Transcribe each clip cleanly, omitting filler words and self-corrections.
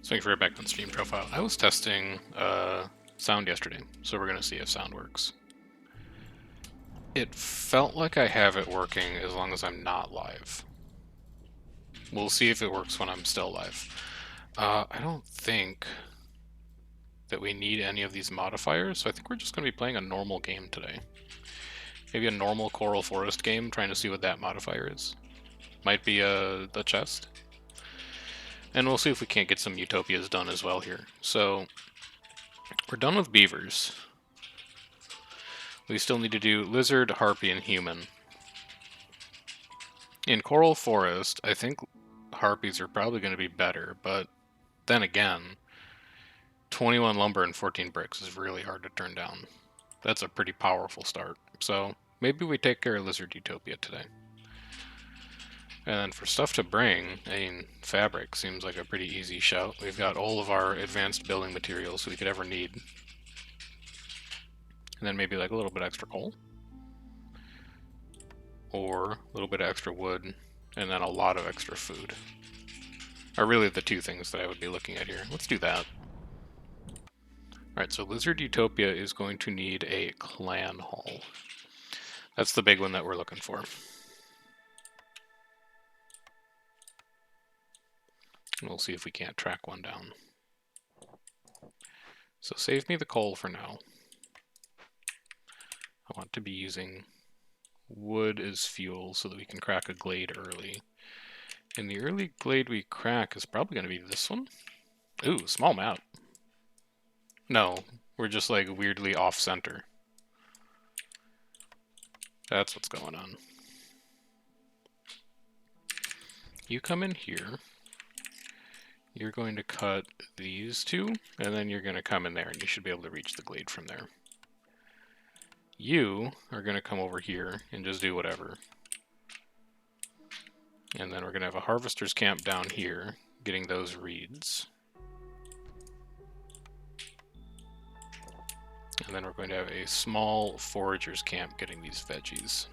Swing for it back on stream profile. I was testing sound yesterday, so we're going to see if sound works. It felt like I have it working as long as I'm not live. We'll see if it works when I'm still live. I don't think that we need any of these modifiers, so I think we're just going to be playing a normal game today. Maybe a normal Coral Forest game, trying to see what that modifier is. Might be the chest. And we'll see if we can't get some utopias done as well here. So, we're done with beavers. We still need to do lizard, harpy, and human. In Coral Forest, I think harpies are probably going to be better, but then again, 21 lumber and 14 bricks is really hard to turn down. That's a pretty powerful start. So, maybe we take care of lizard utopia today. And then for stuff to bring, I mean, fabric seems like a pretty easy shout. We've got all of our advanced building materials we could ever need. And then maybe like a little bit extra coal. Or a little bit of extra wood, and then a lot of extra food. Are really the two things that I would be looking at here. Let's do that. Alright, so Lizard Utopia is going to need a clan hall. That's the big one that we're looking for. And we'll see if we can't track one down. So save me the coal for now. I want to be using wood as fuel so that we can crack a glade early. And the early glade we crack is probably going to be this one. Ooh, small map. No, we're just like weirdly off-center. That's what's going on. You come in here. You're going to cut these two, and then you're going to come in there, and you should be able to reach the glade from there. You are going to come over here and just do whatever. And then we're going to have a harvester's camp down here, getting those reeds. And then we're going to have a small forager's camp getting these veggies.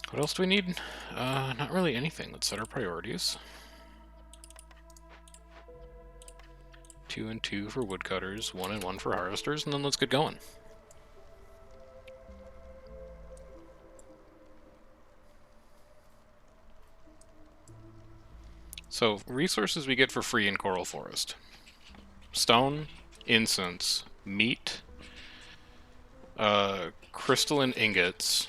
What else do we need? Not really anything. Let's set our priorities. 2 and 2 for woodcutters, 1 and 1 for harvesters, and then let's get going. So, resources we get for free in Coral Forest. Stone, incense, meat, crystalline ingots,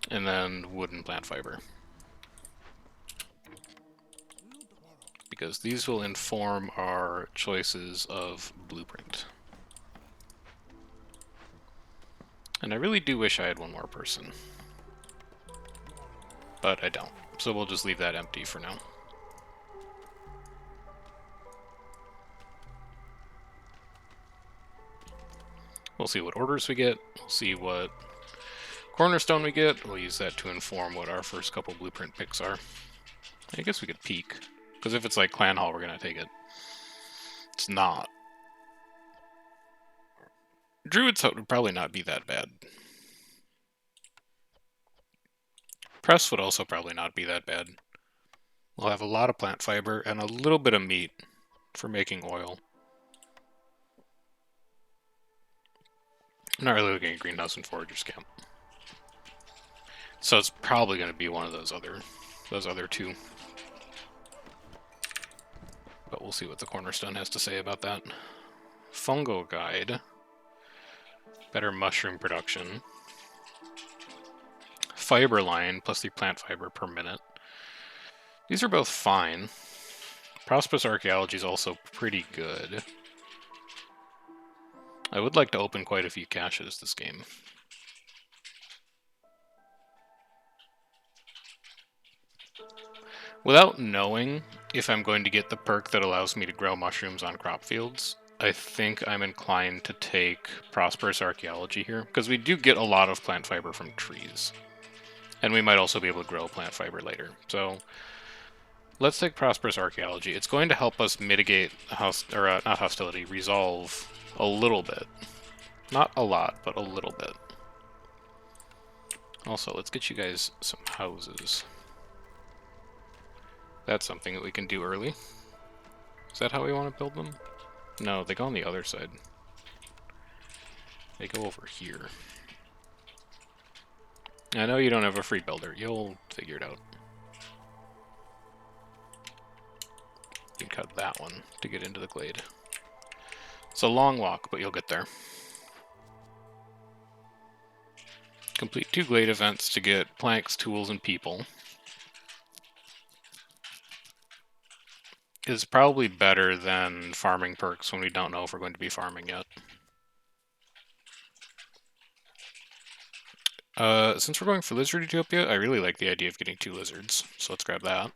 and then wood and plant fiber. Because these will inform our choices of blueprint. And I really do wish I had one more person. But I don't. So we'll just leave that empty for now. We'll see what orders we get. We'll see what cornerstone we get. We'll use that to inform what our first couple blueprint picks are. I guess we could peek. Because if it's like clan hall, we're going to take it. It's not. Druid's Hut would probably not be that bad. Press would also probably not be that bad. We'll have a lot of plant fiber and a little bit of meat for making oil. I'm not really looking at greenhouse and forager's camp. So it's probably going to be one of those other two. But we'll see what the cornerstone has to say about that. Fungo guide. Better mushroom production. Fiber line plus the plant fiber per minute. These are both fine. Prosperous archaeology is also pretty good. I would like to open quite a few caches this game. Without knowing if I'm going to get the perk that allows me to grow mushrooms on crop fields, I think I'm inclined to take Prosperous Archaeology here, because we do get a lot of plant fiber from trees. And we might also be able to grow plant fiber later. So let's take Prosperous Archaeology. It's going to help us mitigate, not hostility, resolve a little bit. Not a lot, but a little bit. Also, let's get you guys some houses. That's something that we can do early. Is that how we want to build them? No, they go on the other side. They go over here. I know you don't have a free builder. You'll figure it out. You can cut that one to get into the glade. It's a long walk, but you'll get there. Complete 2 glade events to get planks, tools, and people. Is probably better than farming perks when we don't know if we're going to be farming yet. Since we're going for Lizard Utopia, I really like the idea of getting 2 lizards, so let's grab that.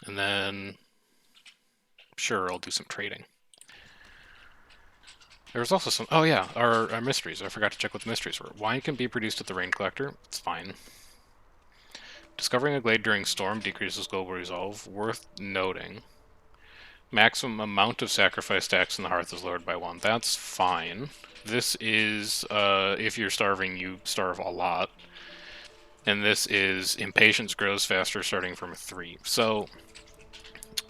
And then, sure, I'll do some trading. There was also some, oh yeah, our mysteries. I forgot to check what the mysteries were. Wine can be produced at the Rain Collector. It's fine. Discovering a glade during storm decreases global resolve. Worth noting. Maximum amount of sacrifice stacks in the hearth is lowered by 1. That's fine. This is, if you're starving, you starve a lot. And this is impatience grows faster starting from 3. So,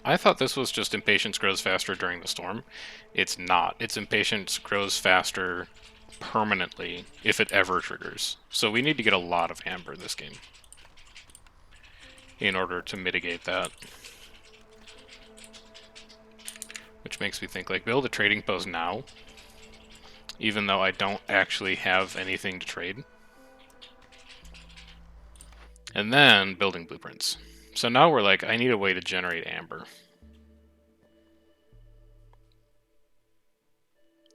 I thought this was just impatience grows faster during the storm. It's not. It's impatience grows faster permanently if it ever triggers. So we need to get a lot of amber this game in order to mitigate that. Which makes me think, like, build a trading post now, even though I don't actually have anything to trade. And then building blueprints. So now we're like, I need a way to generate amber.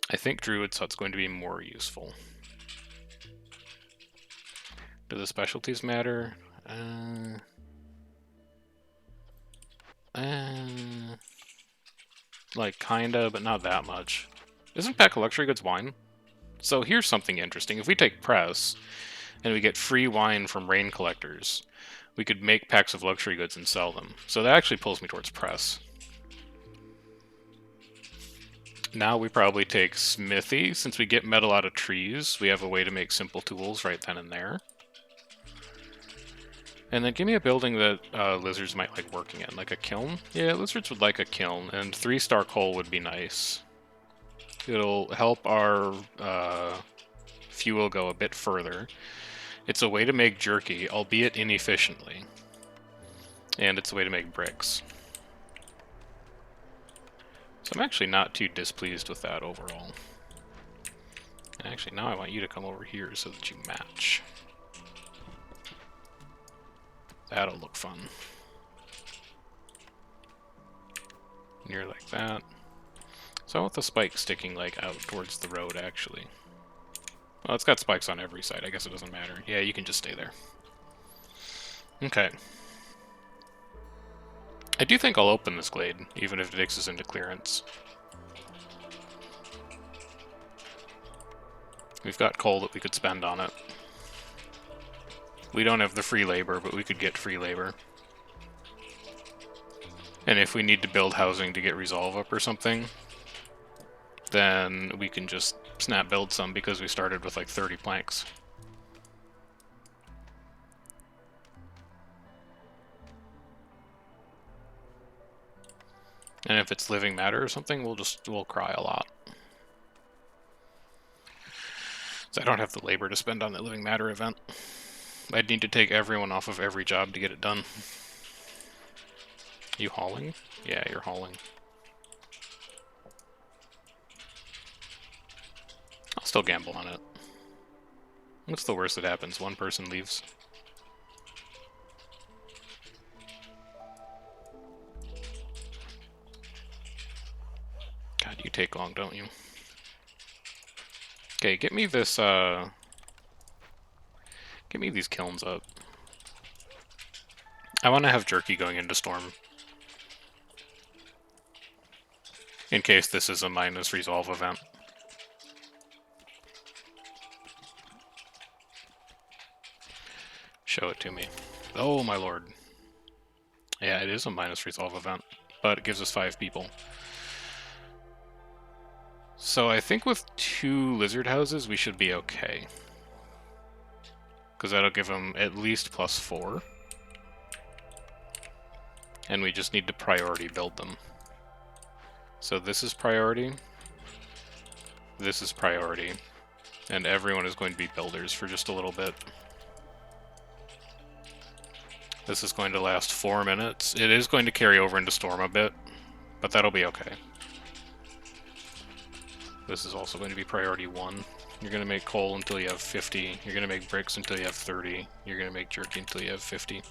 I think Druid's Hut's going to be more useful. Do the specialties matter? Like, kinda, but not that much. Isn't Pack of Luxury Goods wine? So here's something interesting. If we take Press, and we get free wine from Rain Collectors, we could make packs of luxury goods and sell them. So that actually pulls me towards Press. Now we probably take Smithy. Since we get metal out of trees, we have a way to make simple tools right then and there. And then give me a building that lizards might like working in, like a kiln. Yeah, lizards would like a kiln, and 3-star coal would be nice. It'll help our fuel go a bit further. It's a way to make jerky, albeit inefficiently. And it's a way to make bricks. So I'm actually not too displeased with that overall. And actually, now I want you to come over here so that you match. That'll look fun. Near like that. So I want the spike sticking like out towards the road, actually. Well, it's got spikes on every side. I guess it doesn't matter. Yeah, you can just stay there. Okay. I do think I'll open this glade, even if it takes us into clearance. We've got coal that we could spend on it. We don't have the free labor, but we could get free labor. And if we need to build housing to get resolve up or something, then we can just snap build some because we started with like 30 planks. And if it's living matter or something, we'll cry a lot. So I don't have the labor to spend on the living matter event. I'd need to take everyone off of every job to get it done. You hauling? Yeah, you're hauling. I'll still gamble on it. What's the worst that happens? One person leaves. God, you take long, don't you? Okay, get me this, get me these kilns up. I want to have jerky going into storm. In case this is a minus resolve event. Show it to me. Oh my lord. Yeah, it is a minus resolve event, but it gives us 5 people. So I think with 2 lizard houses, we should be okay. because that'll give them at least +4. And we just need to priority build them. So this is priority, this is priority, and everyone is going to be builders for just a little bit. This is going to last 4 minutes. It is going to carry over into storm a bit, but that'll be okay. This is also going to be priority 1. You're going to make coal until you have 50. You're going to make bricks until you have 30. You're going to make jerky until you have 50.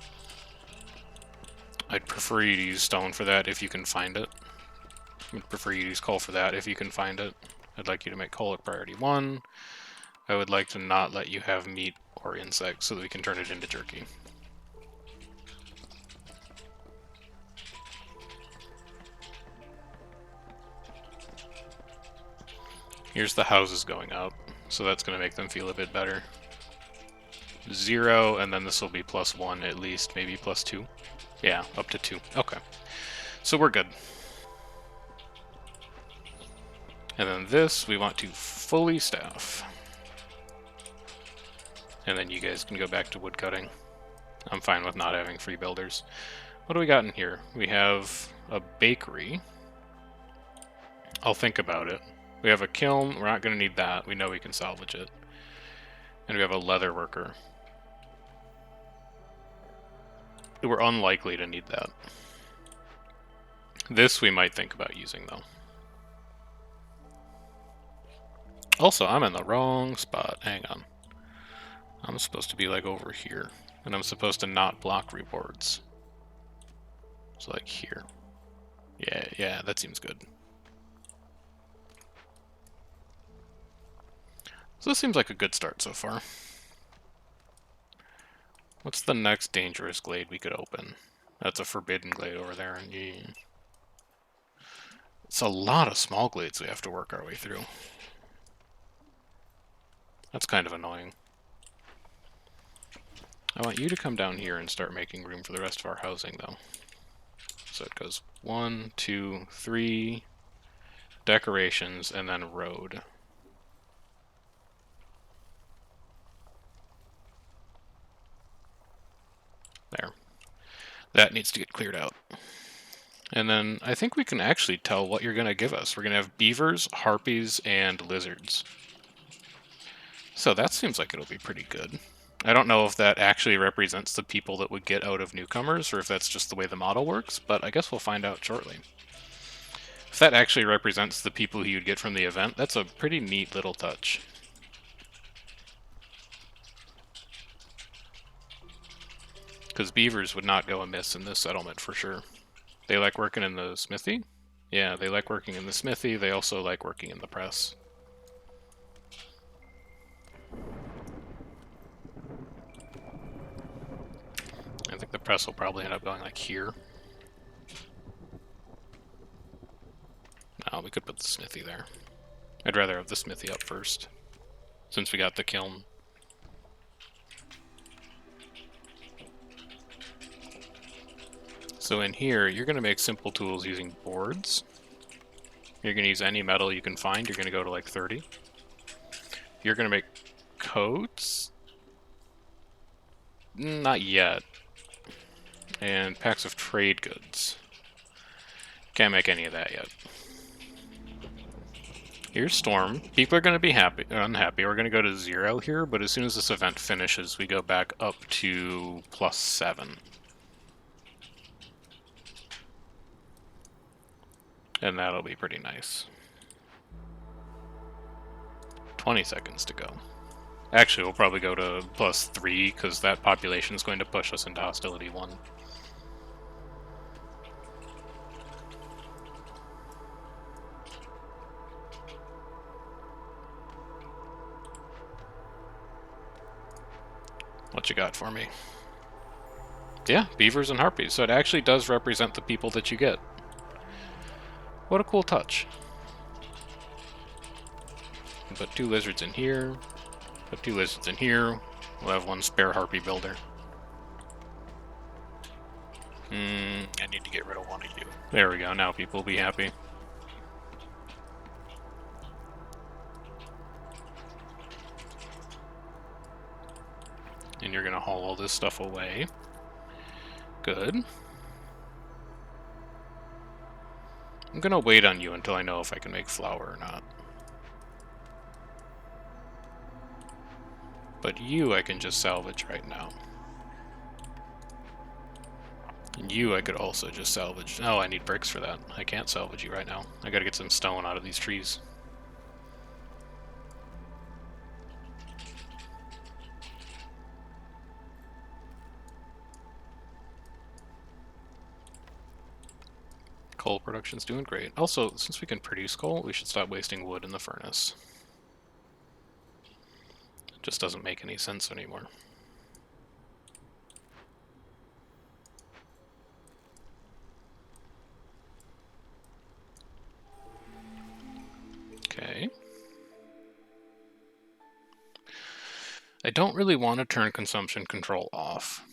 I'd prefer you to use stone for that if you can find it. I'd prefer you to use coal for that if you can find it. I'd like you to make coal at priority 1. I would like to not let you have meat or insects so that we can turn it into jerky. Here's the houses going up, so that's going to make them feel a bit better. 0, and then this will be +1 at least, maybe +2. Yeah, up to 2. Okay. So we're good. And then this, we want to fully staff. And then you guys can go back to woodcutting. I'm fine with not having free builders. What do we got in here? We have a bakery. I'll think about it. We have a kiln. We're not going to need that. We know we can salvage it. And we have a leather worker. We're unlikely to need that. This we might think about using, though. Also, I'm in the wrong spot. Hang on. I'm supposed to be, like, over here. And I'm supposed to not block rewards. So, like, here. Yeah, that seems good. So this seems like a good start so far. What's the next dangerous glade we could open? That's a forbidden glade over there. Yeah. It's a lot of small glades we have to work our way through. That's kind of annoying. I want you to come down here and start making room for the rest of our housing, though. So it goes 1, 2, 3 decorations, and then road. There. That needs to get cleared out. And then I think we can actually tell what you're going to give us. We're going to have beavers, harpies, and lizards. So that seems like it'll be pretty good. I don't know if that actually represents the people that would get out of newcomers, or if that's just the way the model works, but I guess we'll find out shortly. If that actually represents the people who you'd get from the event, that's a pretty neat little touch. Because beavers would not go amiss in this settlement for sure. They like working in the smithy? Yeah, they like working in the smithy. They also like working in the press. I think the press will probably end up going like here. No, we could put the smithy there. I'd rather have the smithy up first, since we got the kiln. So in here, you're going to make simple tools using boards. You're going to use any metal you can find. You're going to go to like 30. You're going to make coats. Not yet. And packs of trade goods. Can't make any of that yet. Here's storm. People are going to be unhappy. We're going to go to 0 here, but as soon as this event finishes, we go back up to +7. And that'll be pretty nice. 20 seconds to go. Actually, we'll probably go to +3, because that population is going to push us into hostility 1. What you got for me? Yeah, beavers and harpies. So it actually does represent the people that you get. What a cool touch. Put 2 lizards in here. Put 2 lizards in here. We'll have 1 spare harpy builder. I need to get rid of 1 of you. There we go. Now people will be happy. And you're going to haul all this stuff away. Good. I'm going to wait on you until I know if I can make flour or not. But you I can just salvage right now. And you I could also just salvage. Oh, I need bricks for that. I can't salvage you right now. I gotta get some stone out of these trees. Coal production's doing great. Also, since we can produce coal, we should stop wasting wood in the furnace. It just doesn't make any sense anymore. Okay. I don't really want to turn consumption control off.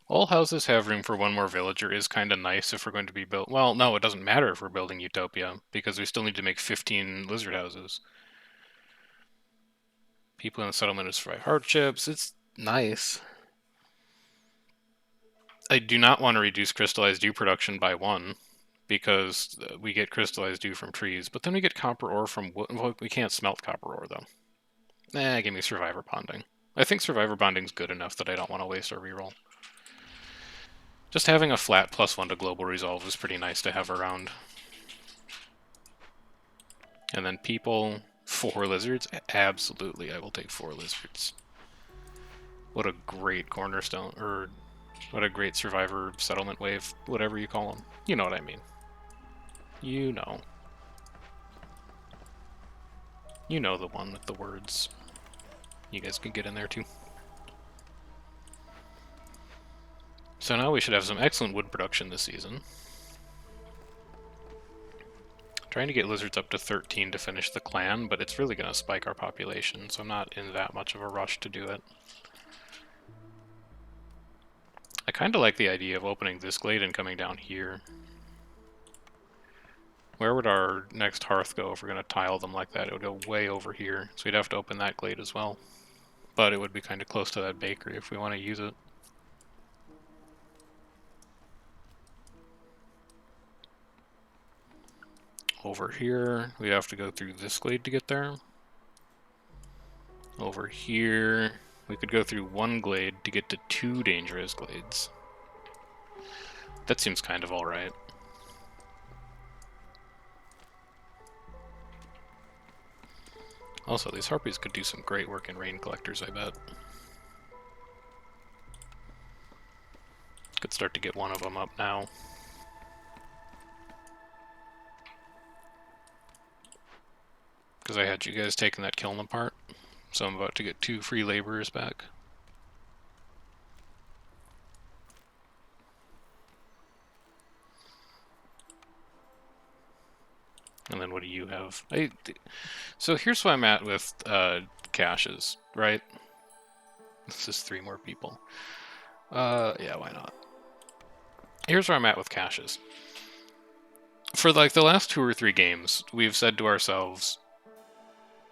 All houses have room for one more villager is kind of nice if we're going to be built. Well, no, it doesn't matter if we're building Utopia, because we still need to make 15 lizard houses. People in the settlement who survive hardships. It's nice. I do not want to reduce crystallized dew production by 1, because we get crystallized dew from trees, but then we get copper ore from wood. Well, we can't smelt copper ore, though. Give me survivor bonding. I think survivor bonding's good enough that I don't want to waste our reroll. Just having a flat +1 to global resolve is pretty nice to have around. And then people, 4 lizards? Absolutely, I will take 4 lizards. What a great cornerstone, or what a great survivor settlement wave, whatever you call them. You know what I mean. You know. You know the one with the words. You guys can get in there too. So now we should have some excellent wood production this season. Trying to get lizards up to 13 to finish the clan, but it's really going to spike our population, so I'm not in that much of a rush to do it. I kind of like the idea of opening this glade and coming down here. Where would our next hearth go if we're going to tile them like that? It would go way over here, so we'd have to open that glade as well. But it would be kind of close to that bakery if we want to use it. Over here, we have to go through this glade to get there. Over here, we could go through 1 glade to get to 2 dangerous glades. That seems kind of alright. Also, these harpies could do some great work in rain collectors, I bet. Could start to get one of them up now. Because I had you guys taking that kiln apart, so I'm about to get 2 free laborers back. And then what do you have? So here's where I'm at with caches, right? This is 3 more people. Yeah, why not? Here's where I'm at with caches. For like the last 2 or 3 games, we've said to ourselves,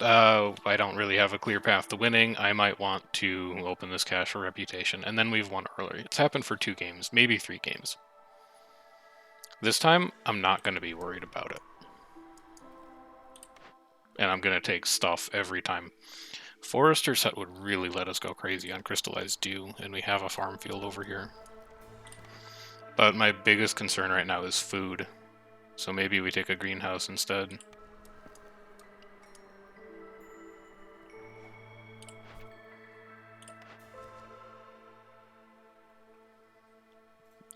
I don't really have a clear path to winning. I might want to open this cache for reputation. And then we've won early. It's happened for 2 games, maybe 3 games. This time, I'm not going to be worried about it. And I'm going to take stuff every time. Forester's Hut would really let us go crazy on crystallized dew, and we have a farm field over here. But my biggest concern right now is food. So maybe we take a greenhouse instead.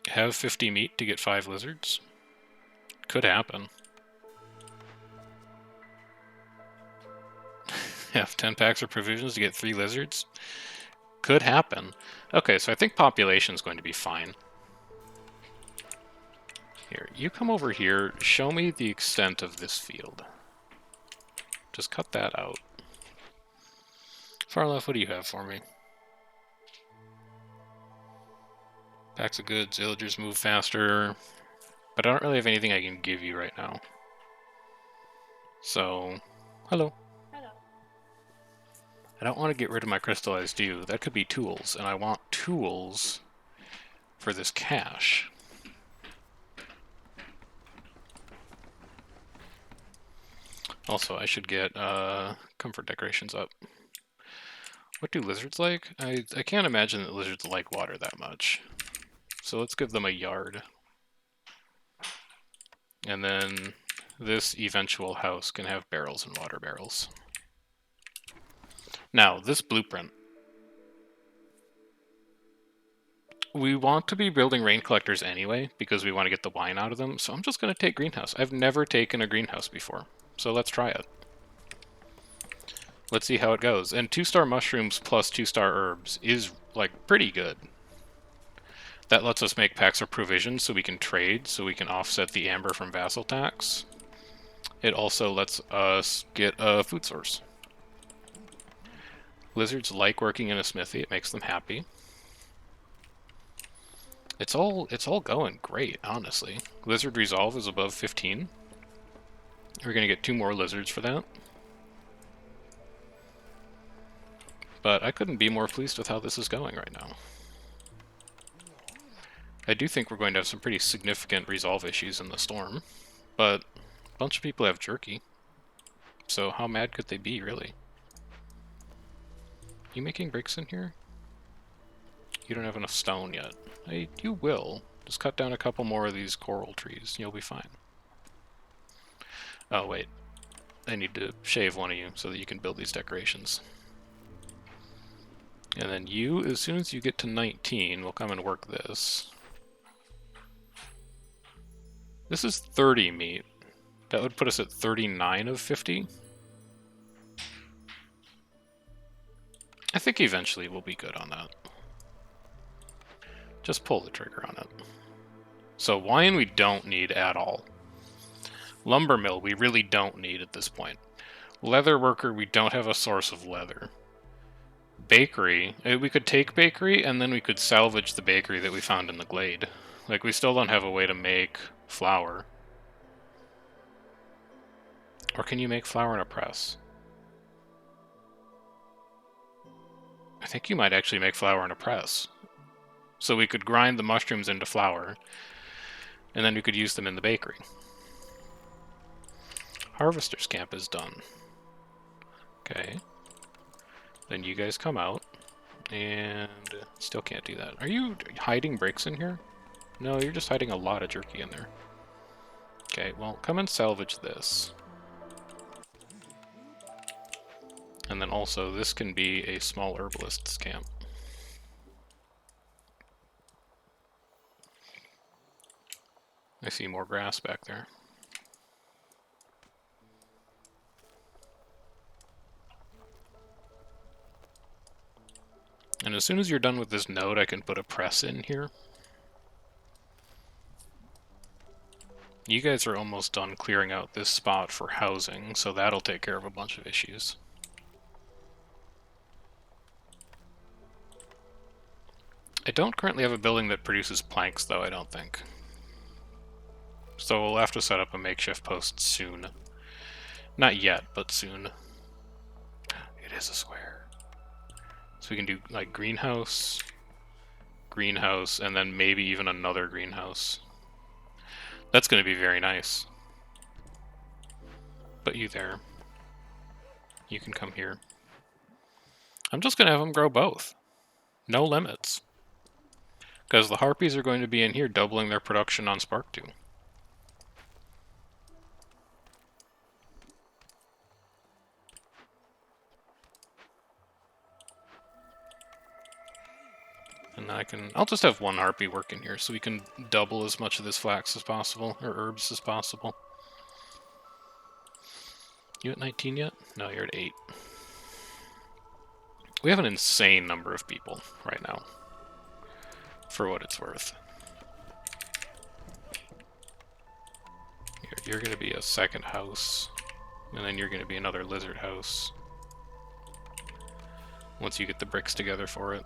Have 50 meat to get 5 lizards? Could happen. Have 10 packs of provisions to get 3 lizards? Could happen. Okay, so I think population's going to be fine. Here, you come over here, show me the extent of this field. Just cut that out. Far left, what do you have for me? Packs of goods, villagers move faster. But I don't really have anything I can give you right now. So, hello. Hello. I don't want to get rid of my crystallized dew. That could be tools, and I want tools for this cache. Also, I should get comfort decorations up. What do lizards like? I can't imagine that lizards like water that much. So let's give them a yard. And then this eventual house can have barrels and water barrels. Now, this blueprint. We want to be building rain collectors anyway, because we want to get the wine out of them, so I'm just going to take greenhouse. I've never taken a greenhouse before, so let's try it. Let's see how it goes. And 2-star mushrooms plus 2-star herbs is, like, pretty good. That lets us make packs of provisions so we can trade, so we can offset the amber from vassal tax. It also lets us get a food source. Lizards like working in a smithy. It makes them happy. It's all going great, honestly. Lizard resolve is above 15. We're going to get 2 more lizards for that. But I couldn't be more pleased with how this is going right now. I do think we're going to have some pretty significant resolve issues in the storm, but a bunch of people have jerky. So how mad could they be, really? You making bricks in here? You don't have enough stone yet. You will. Just cut down a couple more of these coral trees. You'll be fine. Oh, wait. I need to shave one of you so that you can build these decorations. And then you, as soon as you get to 19, will come and work this. This is 30 meat. That would put us at 39 of 50. I think eventually we'll be good on that. Just pull the trigger on it. So wine we don't need at all. Lumber mill we really don't need at this point. Leather worker, we don't have a source of leather. Bakery, we could take bakery and then we could salvage the bakery that we found in the glade. Like, we still don't have a way to make flour. Or can you make flour in a press? I think you might actually make flour in a press. So we could grind the mushrooms into flour, and then we could use them in the bakery. Harvester's camp is done. Okay. Then you guys come out, and still can't do that. Are you hiding bricks in here? No, you're just hiding a lot of jerky in there. Okay, well, come and salvage this. And then also, this can be a small herbalist's camp. I see more grass back there. And as soon as you're done with this node, I can put a press in here. You guys are almost done clearing out this spot for housing, so that'll take care of a bunch of issues. I don't currently have a building that produces planks, though, I don't think. So we'll have to set up a makeshift post soon. Not yet, but soon. It is a square. So we can do, like, greenhouse, greenhouse, and then maybe even another greenhouse. That's going to be very nice. But you there. You can come here. I'm just going to have them grow both. No limits. Because the harpies are going to be in here doubling their production on Spark 2. And I'll just have one harpy working here so we can double as much of this flax as possible, or herbs as possible. You at 19 yet? No, you're at 8. We have an insane number of people right now, for what it's worth. You're going to be a second house, and then you're going to be another lizard house, once you get the bricks together for it.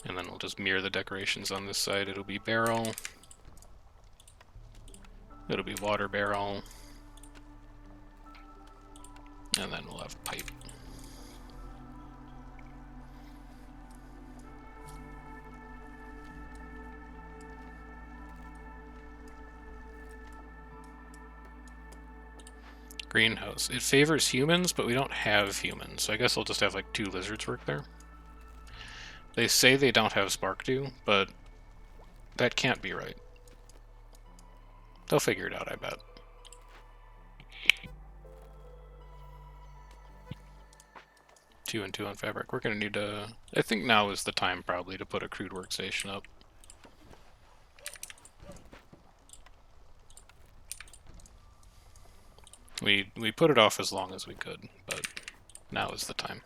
And then we'll just mirror the decorations on this side. It'll be barrel. It'll be water barrel. And then we'll have pipe. Greenhouse. It favors humans, but we don't have humans, so I guess I'll just have like 2 lizards work there. They say they don't have spark dew, but that can't be right. They'll figure it out, I bet. Two and 2 on fabric. We're gonna need to... I think now is the time, probably, to put a crude workstation up. We put it off as long as we could, but now is the time.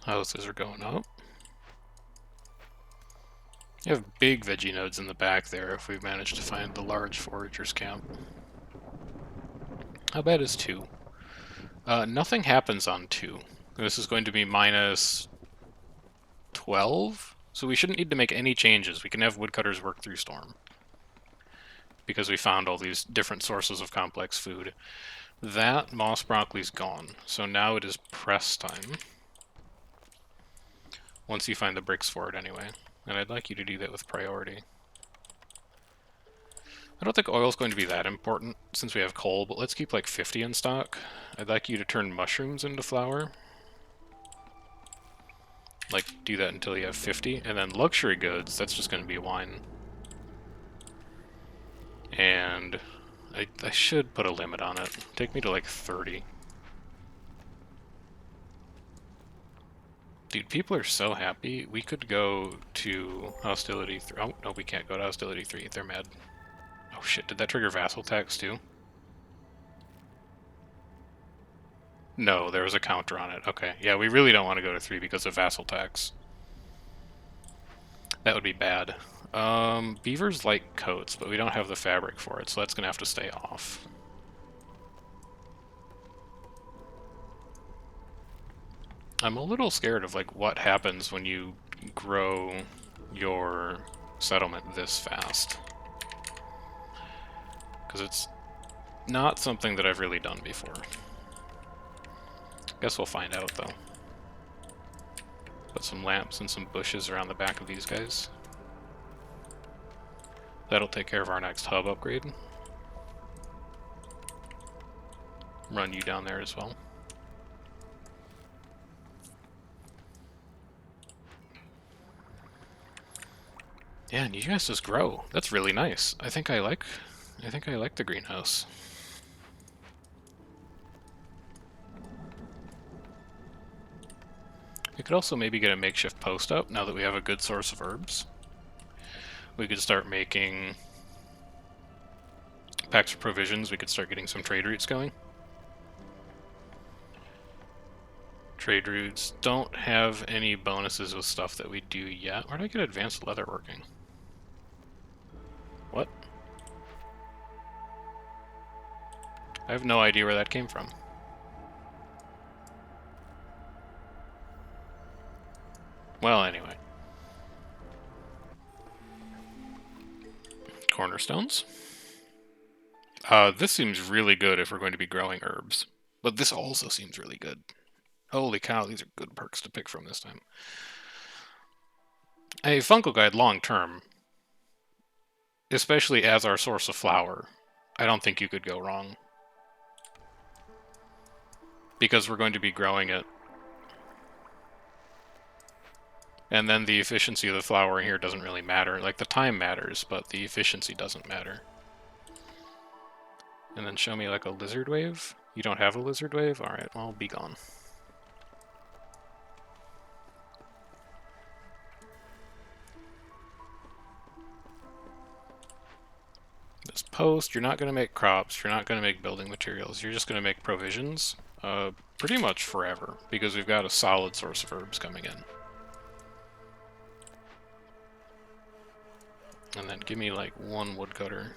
Houses are going up. You have big veggie nodes in the back there if we manage to find the large foragers camp. How bad is 2? Nothing happens on 2. This is going to be minus 12, so we shouldn't need to make any changes. We can have woodcutters work through storm, because we found all these different sources of complex food. That moss broccoli's gone, so now it is press time. Once you find the bricks for it anyway. And I'd like you to do that with priority. I don't think oil's going to be that important since we have coal, but let's keep like 50 in stock. I'd like you to turn mushrooms into flour. Like, do that until you have 50. And then luxury goods, that's just going to be wine. And I should put a limit on it. Take me to like 30. Dude, people are so happy. We could go to Hostility 3. Oh, no, we can't go to Hostility 3. They're mad. Oh shit, did that trigger vassal tax too? No, there was a counter on it. Okay, yeah, we really don't want to go to 3 because of vassal tax. That would be bad. Beavers like coats, but we don't have the fabric for it, so that's going to have to stay off. I'm a little scared of like what happens when you grow your settlement this fast. Because it's not something that I've really done before. Guess we'll find out though. Put some lamps and some bushes around the back of these guys. That'll take care of our next hub upgrade. Run you down there as well. Yeah, and you guys just grow. That's really nice. I think I like the greenhouse. We could also maybe get a makeshift post up now that we have a good source of herbs. We could start making packs of provisions. We could start getting some trade routes going. Trade routes don't have any bonuses with stuff that we do yet. Where do I get advanced leather working? What? I have no idea where that came from. Well, anyway. Cornerstones. This seems really good if we're going to be growing herbs. But this also seems really good. Holy cow, these are good perks to pick from this time. A fungal guide long term, especially as our source of flour, I don't think you could go wrong. Because we're going to be growing it. And then the efficiency of the flour here doesn't really matter. Like, the time matters, but the efficiency doesn't matter. And then show me, like, a lizard wave? You don't have a lizard wave? Alright, well, be gone. This post, you're not going to make crops, you're not going to make building materials, you're just going to make provisions. Pretty much forever, because we've got a solid source of herbs coming in. And then give me like one woodcutter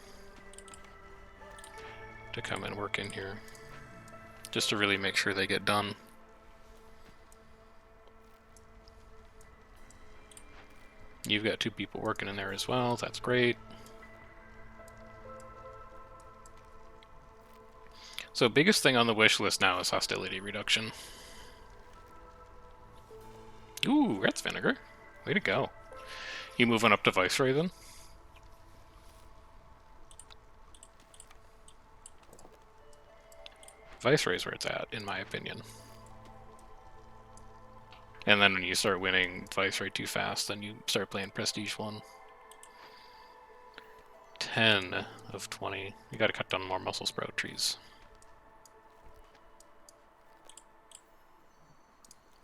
to come and work in here, just to really make sure they get done. You've got 2 people working in there as well, that's great. So biggest thing on the wish list now is hostility reduction. Ooh, Rat's Vinegar. Way to go. You moving up to Viceroy then? Viceroy's where it's at, in my opinion. And then when you start winning Viceroy too fast, then you start playing Prestige 1. 10 of 20. You gotta cut down more muscle sprout trees.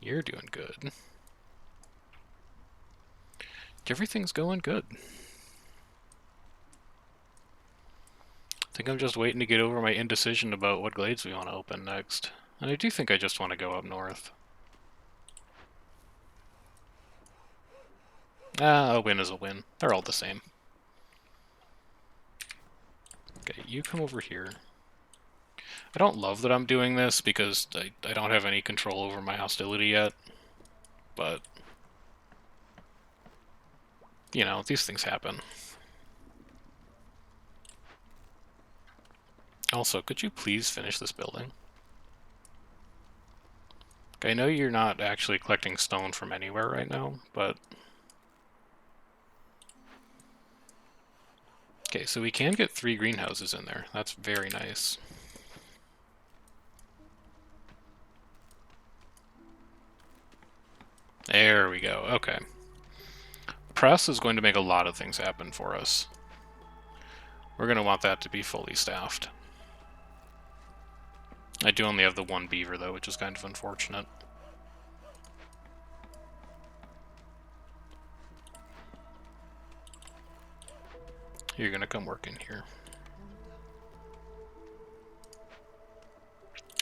You're doing good. Everything's going good. I think I'm just waiting to get over my indecision about what glades we want to open next. And I do think I just want to go up north. A win is a win. They're all the same. Okay, you come over here. I don't love that I'm doing this because I don't have any control over my hostility yet. But, you know, these things happen. Also, could you please finish this building? I know you're not actually collecting stone from anywhere right now, but... Okay, so we can get 3 greenhouses in there. That's very nice. There we go, okay. Press is going to make a lot of things happen for us. We're going to want that to be fully staffed. I do only have the 1 beaver, though, which is kind of unfortunate. You're going to come work in here.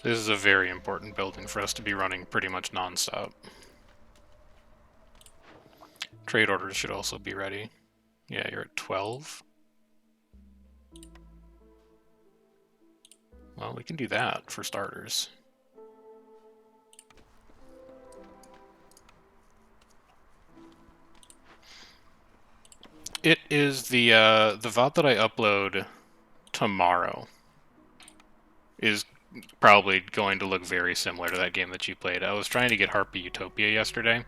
This is a very important building for us to be running pretty much non-stop. Trade orders should also be ready. Yeah, you're at 12. Well, we can do that for starters. It is the VOD that I upload tomorrow is probably going to look very similar to that game that you played. I was trying to get Harpy Utopia yesterday,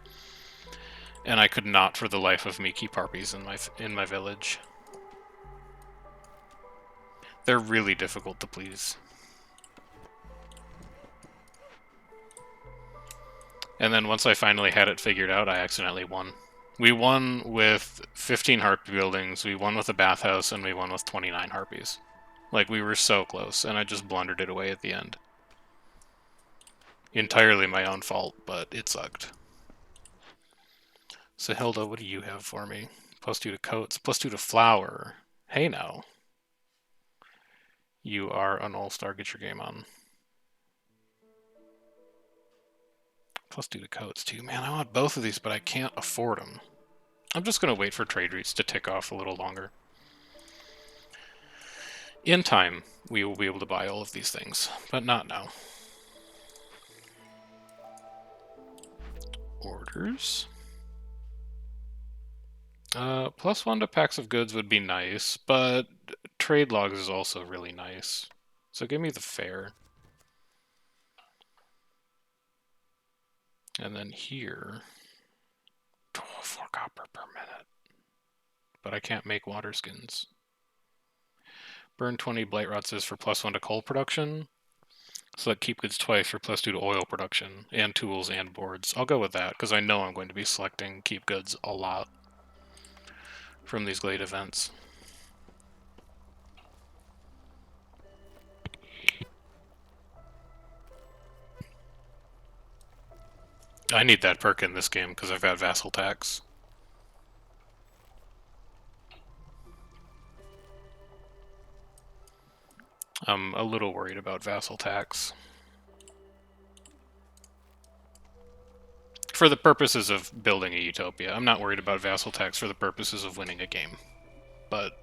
and I could not for the life of me keep harpies in my village. They're really difficult to please. And then once I finally had it figured out, I accidentally won. We won with 15 harpy buildings, we won with a bathhouse, and we won with 29 harpies. Like, we were so close, and I just blundered it away at the end. Entirely my own fault, but it sucked. So Hilda, what do you have for me? +2 to coats, +2 to flower. Hey now. You are an all-star, get your game on. +2 to coats too. Man, I want both of these, but I can't afford them. I'm just going to wait for trade routes to tick off a little longer. In time, we will be able to buy all of these things, but not now. Orders. +1 to packs of goods would be nice, but trade logs is also really nice. So give me the fair. And then here, 4 copper per minute. But I can't make water skins. Burn 20 blight rots is for +1 to coal production. Select keep goods twice for +2 to oil production, and tools and boards. I'll go with that, because I know I'm going to be selecting keep goods a lot from these glade events. I need that perk in this game because I've got vassal tax. I'm a little worried about vassal tax. For the purposes of building a utopia. I'm not worried about vassal tax for the purposes of winning a game. but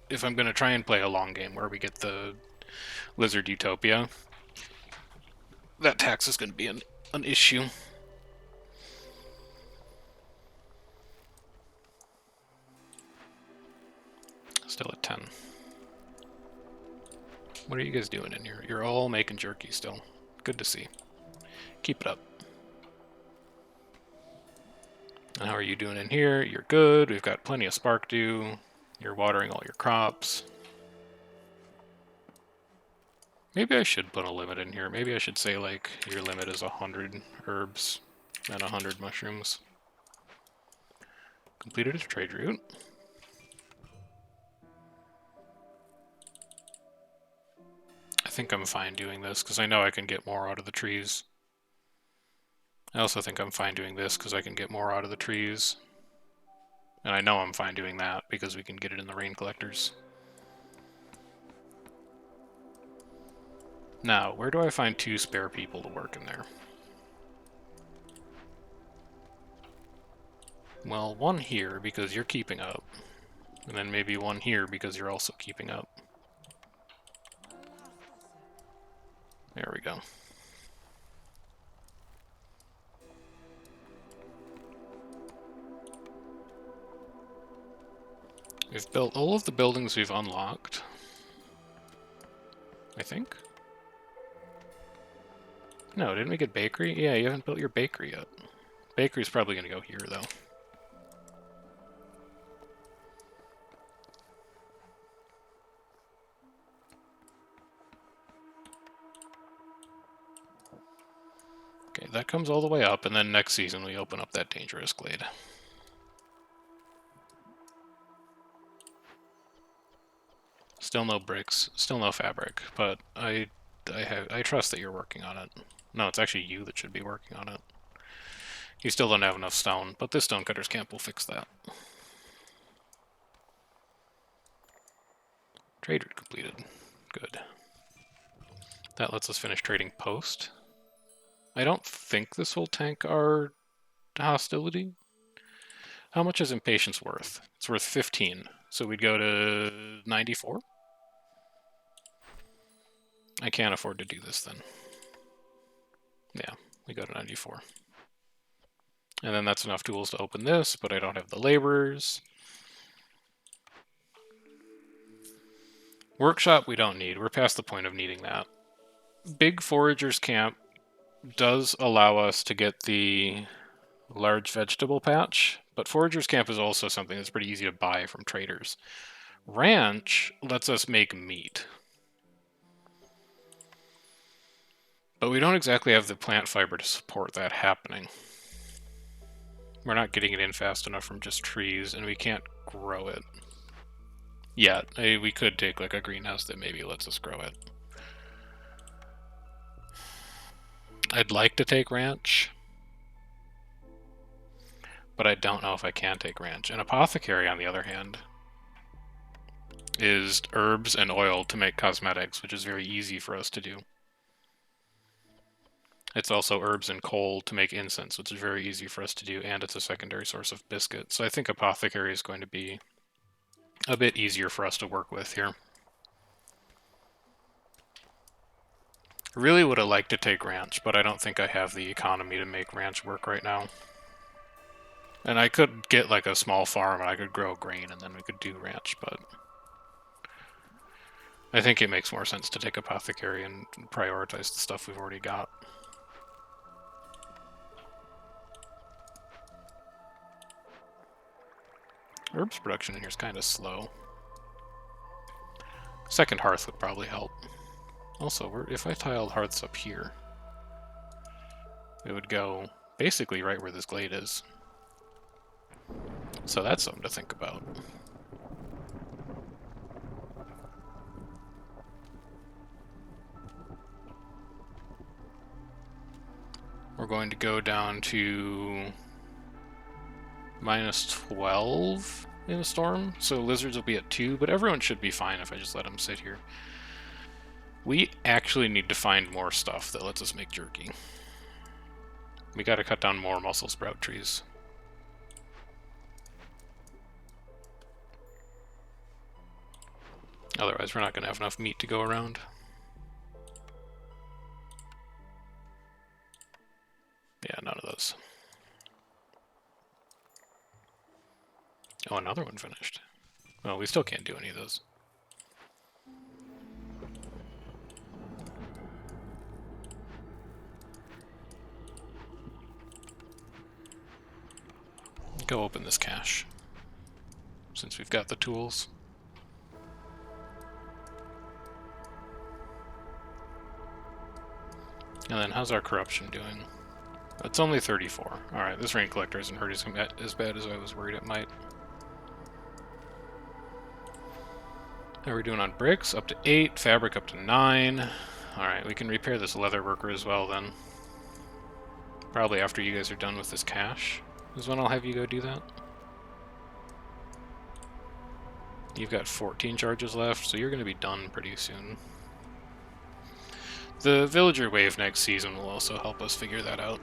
if I'm going to try and play a long game where we get the lizard utopia, that tax is going to be an issue. Still at 10. What are you guys doing in here? You're all making jerky still. Good to see. Keep it up. And how are you doing in here? You're good. We've got plenty of spark dew. You're watering all your crops. Maybe I should put a limit in here. Maybe I should say, like, your limit is 100 herbs and 100 mushrooms. Completed a trade route. I think I'm fine doing this, because I know I can get more out of the trees. I also think I'm fine doing this, because I can get more out of the trees. And I know I'm fine doing that, because we can get it in the rain collectors. Now, where do I find 2 spare people to work in there? Well, 1 here, because you're keeping up. And then maybe 1 here, because you're also keeping up. There we go. We've built all of the buildings we've unlocked. I think? No, didn't we get bakery? Yeah, you haven't built your bakery yet. Bakery's probably going to go here, though. Okay, that comes all the way up, and then next season we open up that dangerous glade. Still no bricks, still no fabric, but I trust that you're working on it. No, it's actually you that should be working on it. You still don't have enough stone, but this stonecutter's camp will fix that. Trade route completed. Good. That lets us finish trading post. I don't think this will tank our hostility. How much is impatience worth? It's worth 15, so we'd go to 94? I can't afford to do this then. Yeah, we go to 94. And then that's enough tools to open this, but I don't have the laborers. Workshop we don't need. We're past the point of needing that. Big Forager's Camp does allow us to get the large vegetable patch, but Forager's Camp is also something that's pretty easy to buy from traders. Ranch lets us make meat. But we don't exactly have the plant fiber to support that happening. We're not getting it in fast enough from just trees, and we can't grow it. Yet. We could take like a greenhouse that maybe lets us grow it. I'd like to take ranch, but I don't know if I can take ranch. An apothecary, on the other hand, is herbs and oil to make cosmetics, which is very easy for us to do. It's also herbs and coal to make incense, which is very easy for us to do, and it's a secondary source of biscuit. So I think apothecary is going to be a bit easier for us to work with here. I really would have liked to take ranch, but I don't think I have the economy to make ranch work right now. And I could get like a small farm and I could grow grain and then we could do ranch, but I think it makes more sense to take apothecary and prioritize the stuff we've already got. Herbs production in here is kind of slow. Second hearth would probably help. Also, if I tiled hearths up here, it would go basically right where this glade is. So that's something to think about. We're going to go down to -12 in a storm, so lizards will be at 2, but everyone should be fine if I just let them sit here. We actually need to find more stuff that lets us make jerky. We gotta cut down more mussel sprout trees. Otherwise, we're not going to have enough meat to go around. Yeah, none of those. Oh, another one finished. Well, we still can't do any of those. Go open this cache, since we've got the tools. And then how's our corruption doing? It's only 34. Alright, this rain collector isn't hurt as bad as I was worried it might. How are we doing on bricks? Up to 8, fabric up to 9. Alright, we can repair this leather worker as well then. Probably after you guys are done with this cache is when I'll have you go do that. You've got 14 charges left, so you're going to be done pretty soon. The villager wave next season will also help us figure that out.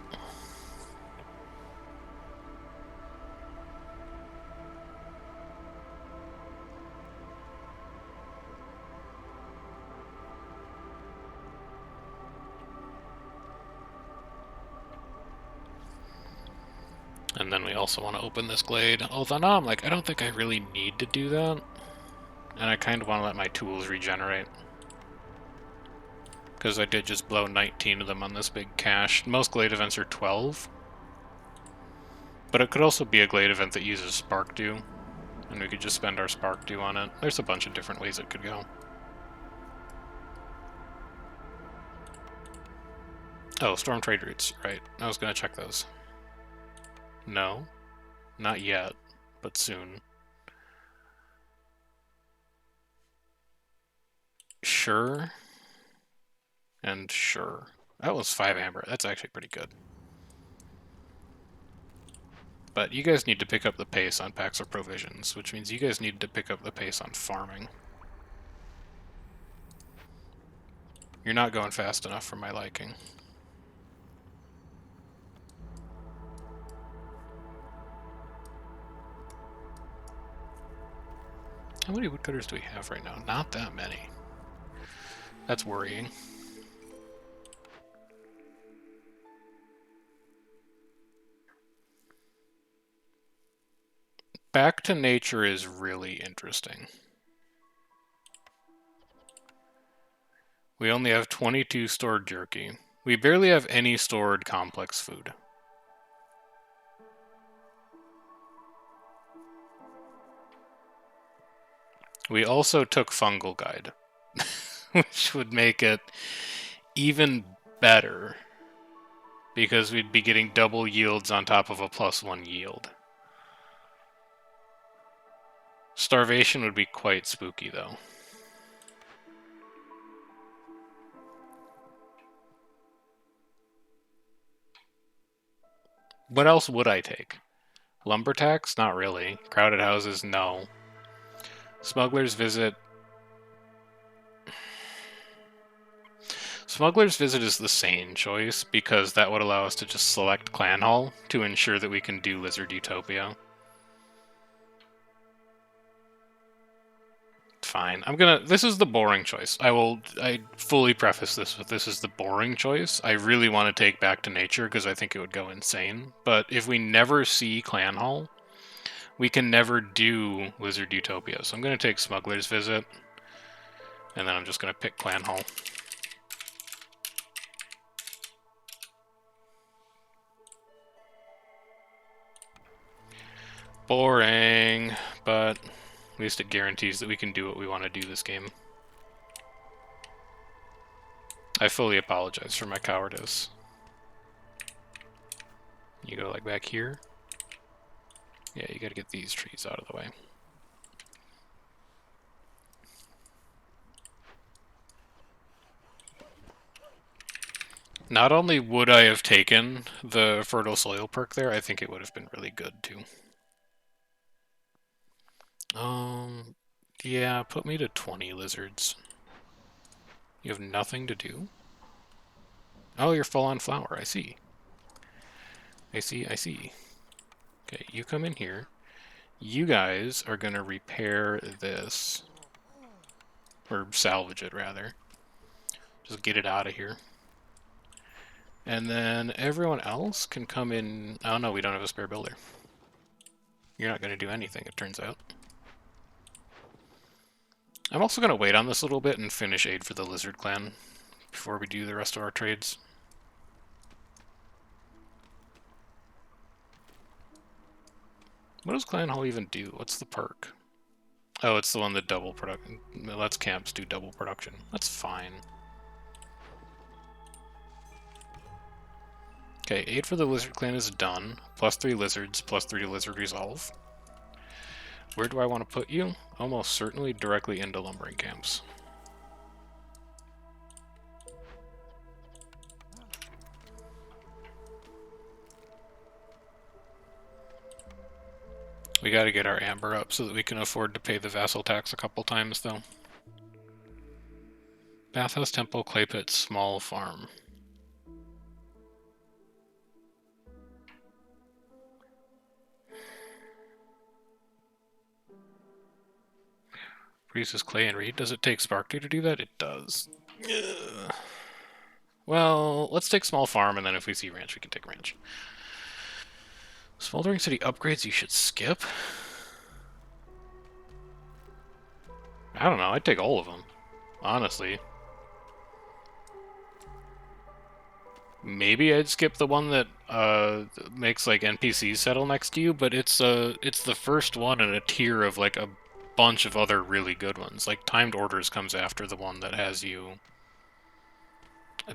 And then we also want to open this glade. Although now I'm like, I don't think I really need to do that. And I kind of want to let my tools regenerate. Because I did just blow 19 of them on this big cache. Most glade events are 12. But it could also be a glade event that uses spark dew. And we could just spend our spark dew on it. There's a bunch of different ways it could go. Oh, storm trade routes. Right. I was going to check those. No. Not yet. But soon. Sure. And sure. That was 5 amber. That's actually pretty good. But you guys need to pick up the pace on packs of provisions, which means you guys need to pick up the pace on farming. You're not going fast enough for my liking. How many woodcutters do we have right now? Not that many. That's worrying. Back to nature is really interesting. We only have 22 stored jerky. We barely have any stored complex food. We also took fungal guide, which would make it even better because we'd be getting double yields on top of a +1 yield. Starvation would be quite spooky, though. What else would I take? Lumber tax? Not really. Crowded houses? No. Smuggler's Visit. Smuggler's Visit is the sane choice, because that would allow us to just select Clan Hall to ensure that we can do Lizard Utopia. Fine. This is the boring choice. I fully preface this with this is the boring choice. I really want to take Back to Nature because I think it would go insane. But if we never see Clan Hall, we can never do Lizard Utopia. So I'm going to take Smuggler's Visit. And then I'm just going to pick Clan Hall. Boring, but at least it guarantees that we can do what we want to do this game. I fully apologize for my cowardice. You go like back here. Yeah, you gotta get these trees out of the way. Not only would I have taken the fertile soil perk there, I think it would have been really good too. Yeah, put me to 20 lizards. You have nothing to do? Oh, you're full on flower, I see. I see. Okay, you come in here. You guys are gonna repair this. Or salvage it, rather. Just get it out of here. And then everyone else can come in... Oh no, we don't have a spare builder. You're not going to do anything, it turns out. I'm also going to wait on this a little bit and finish aid for the Lizard Clan before we do the rest of our trades. What does Clan Hall even do? What's the perk? Oh, it's the one that double production. Lets camps do double production. That's fine. Okay, aid for the Lizard Clan is done. +3 lizards, +3 to lizard resolve. Where do I want to put you? Almost certainly directly into lumbering camps. We gotta get our amber up so that we can afford to pay the vassal tax a couple times, though. Bathhouse, temple, clay pit, small farm. Produces clay and reed. Does it take Spark2 to do that? It does. Ugh. Well, let's take small farm, and then if we see ranch, we can take ranch. Smoldering city upgrades you should skip? I don't know, I'd take all of them. Honestly. Maybe I'd skip the one that makes like NPCs settle next to you, but it's the first one in a tier of like a bunch of other really good ones. Like Timed Orders comes after the one that has you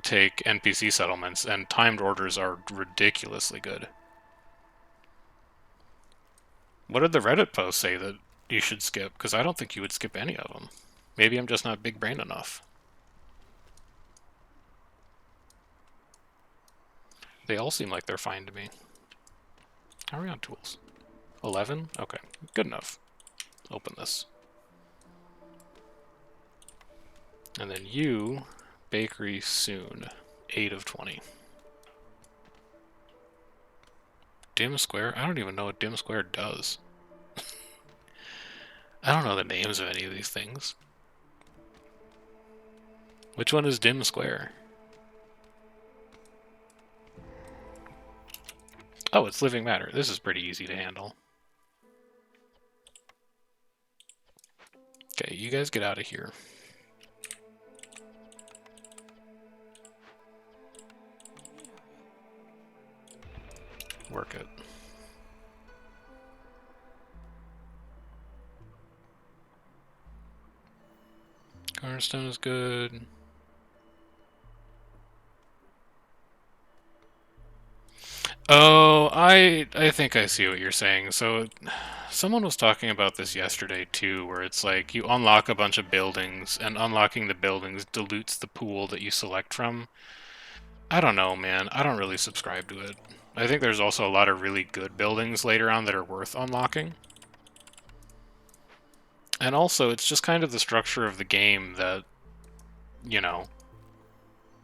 take NPC settlements, and Timed Orders are ridiculously good. What did the Reddit post say that you should skip? Because I don't think you would skip any of them. Maybe I'm just not big brain enough. They all seem like they're fine to me. How are we on tools? 11? Okay, good enough. Open this. And then you, bakery soon. 8 of 20. Dim Square? I don't even know what Dim Square does. I don't know the names of any of these things. Which one is Dim Square? Oh, it's living matter. This is pretty easy to handle. Okay, you guys get out of here. Work it. Cornerstone is good. Oh, I think I see what you're saying. So, someone was talking about this yesterday too, where it's like you unlock a bunch of buildings, and unlocking the buildings dilutes the pool that you select from. I don't know, man. I don't really subscribe to it. I think there's also a lot of really good buildings later on that are worth unlocking. And also, it's just kind of the structure of the game that, you know,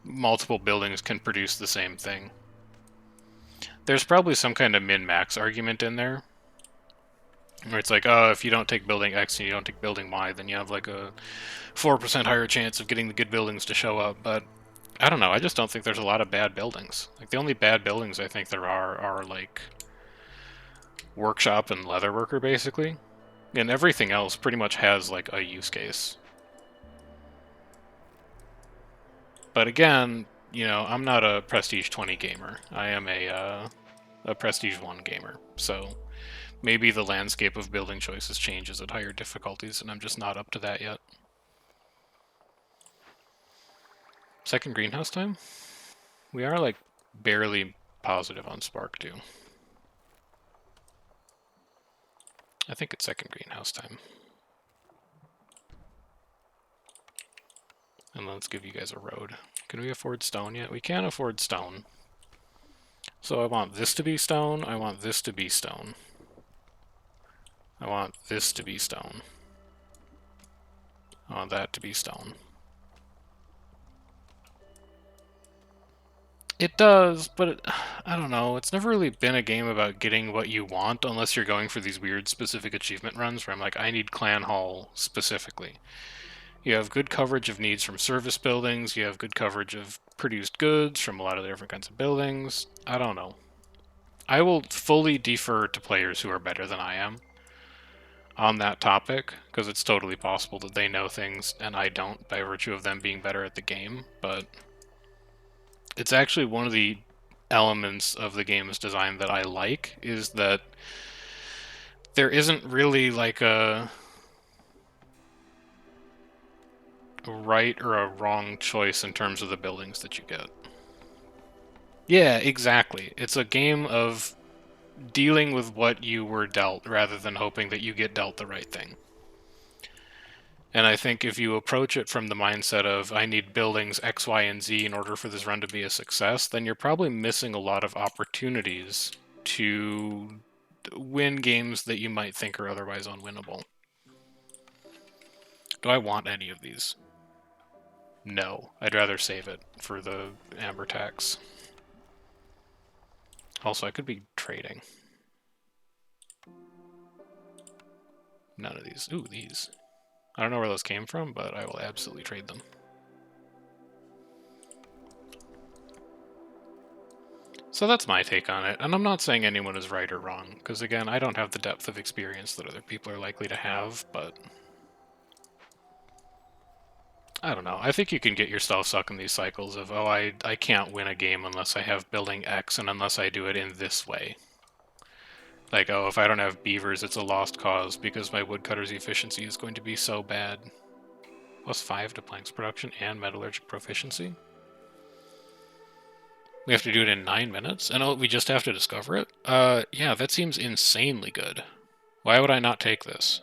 multiple buildings can produce the same thing. There's probably some kind of min-max argument in there, where it's like, oh, if you don't take building X and you don't take building Y, then you have like a 4% higher chance of getting the good buildings to show up, but I don't know, I just don't think there's a lot of bad buildings. Like, the only bad buildings I think there are like, workshop and leatherworker, basically. And everything else pretty much has, like, a use case. But again, you know, I'm not a Prestige 20 gamer. I am a Prestige 1 gamer, so maybe the landscape of building choices changes at higher difficulties, and I'm just not up to that yet. Second greenhouse time? We are, like, barely positive on Spark, too. I think it's second greenhouse time. And let's give you guys a road. Can we afford stone yet? We can't afford stone. So I want this to be stone, I want this to be stone. I want this to be stone. I want that to be stone. It does, but I don't know. It's never really been a game about getting what you want unless you're going for these weird specific achievement runs where I'm like, I need Clan Hall specifically. You have good coverage of needs from service buildings. You have good coverage of produced goods from a lot of the different kinds of buildings. I don't know. I will fully defer to players who are better than I am on that topic, because it's totally possible that they know things and I don't by virtue of them being better at the game, but it's actually one of the elements of the game's design that I like, is that there isn't really like a right or a wrong choice in terms of the buildings that you get. Yeah, exactly. It's a game of dealing with what you were dealt rather than hoping that you get dealt the right thing. And I think if you approach it from the mindset of, I need buildings X, Y, and Z in order for this run to be a success, then you're probably missing a lot of opportunities to win games that you might think are otherwise unwinnable. Do I want any of these? No. I'd rather save it for the amber tax. Also, I could be trading. None of these. Ooh, these. I don't know where those came from, but I will absolutely trade them. So that's my take on it, and I'm not saying anyone is right or wrong, because again, I don't have the depth of experience that other people are likely to have, but I don't know. I think you can get yourself stuck in these cycles of, oh, I can't win a game unless I have building X and unless I do it in this way. Like, oh, if I don't have beavers, it's a lost cause because my woodcutter's efficiency is going to be so bad. +5 to planks production and metallurgic proficiency. We have to do it in 9 minutes? And oh, we just have to discover it? Yeah, that seems insanely good. Why would I not take this?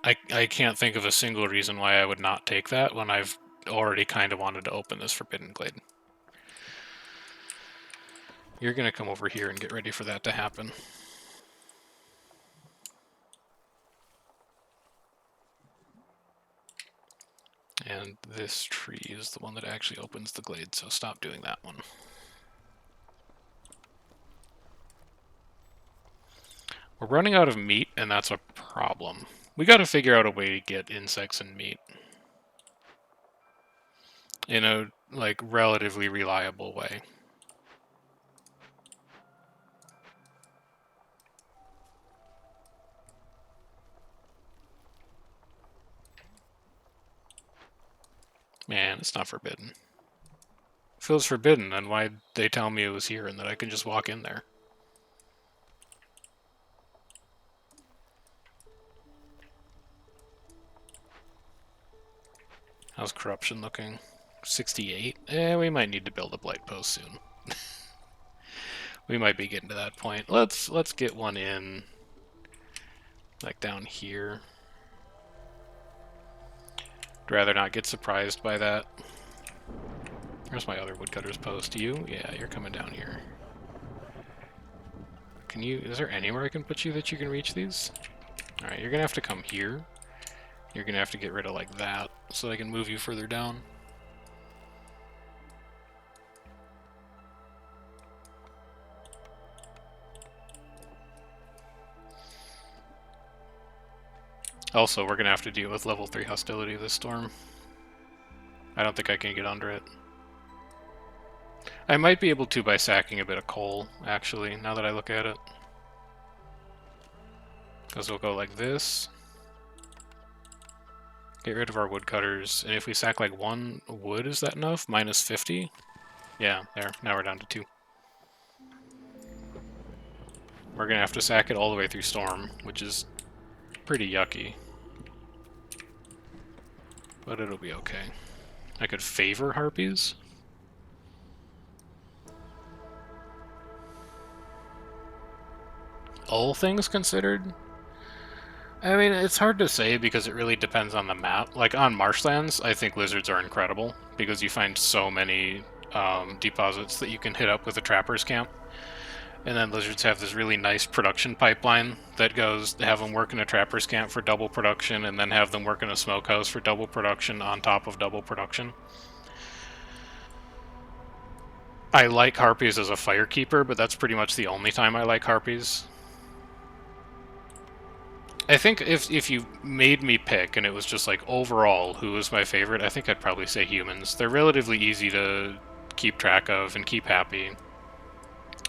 I can't think of a single reason why I would not take that when I've already kind of wanted to open this Forbidden Glade. You're going to come over here and get ready for that to happen. And this tree is the one that actually opens the glade, so stop doing that one. We're running out of meat, and that's a problem. We gotta figure out a way to get insects and meat in a, like, relatively reliable way. Man, it's not forbidden. If it was forbidden, then why'd they tell me it was here and that I can just walk in there? How's corruption looking? 68? We might need to build a blight post soon. We might be getting to that point. Let's get one in, like, down here. I'd rather not get surprised by that. Where's my other woodcutter's post? You? Yeah, you're coming down here. Can you... Is there anywhere I can put you that you can reach these? Alright, you're gonna have to come here. You're gonna have to get rid of, like, that, so I can move you further down. Also, we're gonna have to deal with level 3 hostility this storm. I don't think I can get under it. I might be able to by sacking a bit of coal, actually, now that I look at it. Because we'll go like this. Get rid of our woodcutters, and if we sack like 1 wood, is that enough? -50? Yeah, there. Now we're down to 2. We're gonna have to sack it all the way through storm, which is pretty yucky. But it'll be okay. I could favor harpies? All things considered? I mean, it's hard to say because it really depends on the map. Like, on marshlands, I think lizards are incredible because you find so many deposits that you can hit up with a trapper's camp. And then lizards have this really nice production pipeline that goes, have them work in a trapper's camp for double production, and then have them work in a smokehouse for double production on top of double production. I like harpies as a firekeeper, but that's pretty much the only time I like harpies. I think if you made me pick and it was just like overall who was my favorite, I think I'd probably say humans. They're relatively easy to keep track of and keep happy.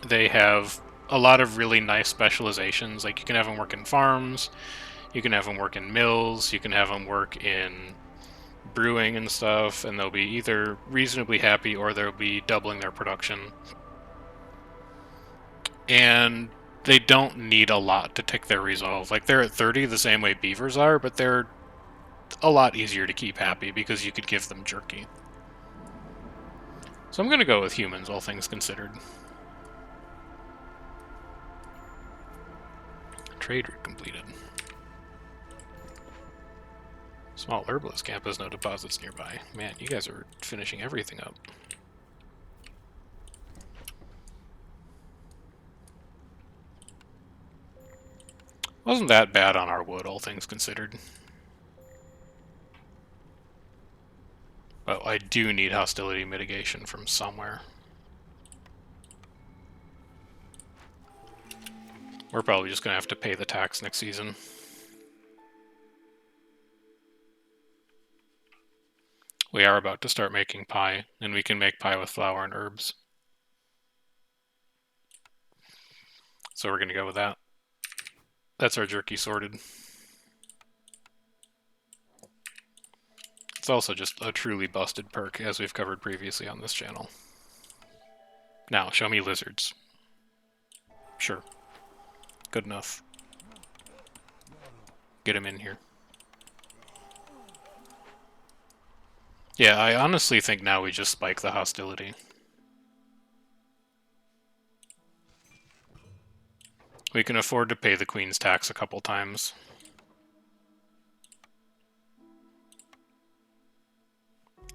They have a lot of really nice specializations. Like you can have them work in farms, you can have them work in mills, you can have them work in brewing and stuff, and they'll be either reasonably happy or they'll be doubling their production. And they don't need a lot to tick their resolve. Like they're at 30 the same way beavers are, but they're a lot easier to keep happy because you could give them jerky. So I'm going to go with humans, all things considered. Trade route completed. Small herbalist camp has no deposits nearby. Man, you guys are finishing everything up. Wasn't that bad on our wood, all things considered. But I do need hostility mitigation from somewhere. We're probably just going to have to pay the tax next season. We are about to start making pie, and we can make pie with flour and herbs. So we're going to go with that. That's our jerky sorted. It's also just a truly busted perk, as we've covered previously on this channel. Now, show me lizards. Sure. Good enough. Get him in here. Yeah, I honestly think now we just spike the hostility. We can afford to pay the Queen's tax a couple times.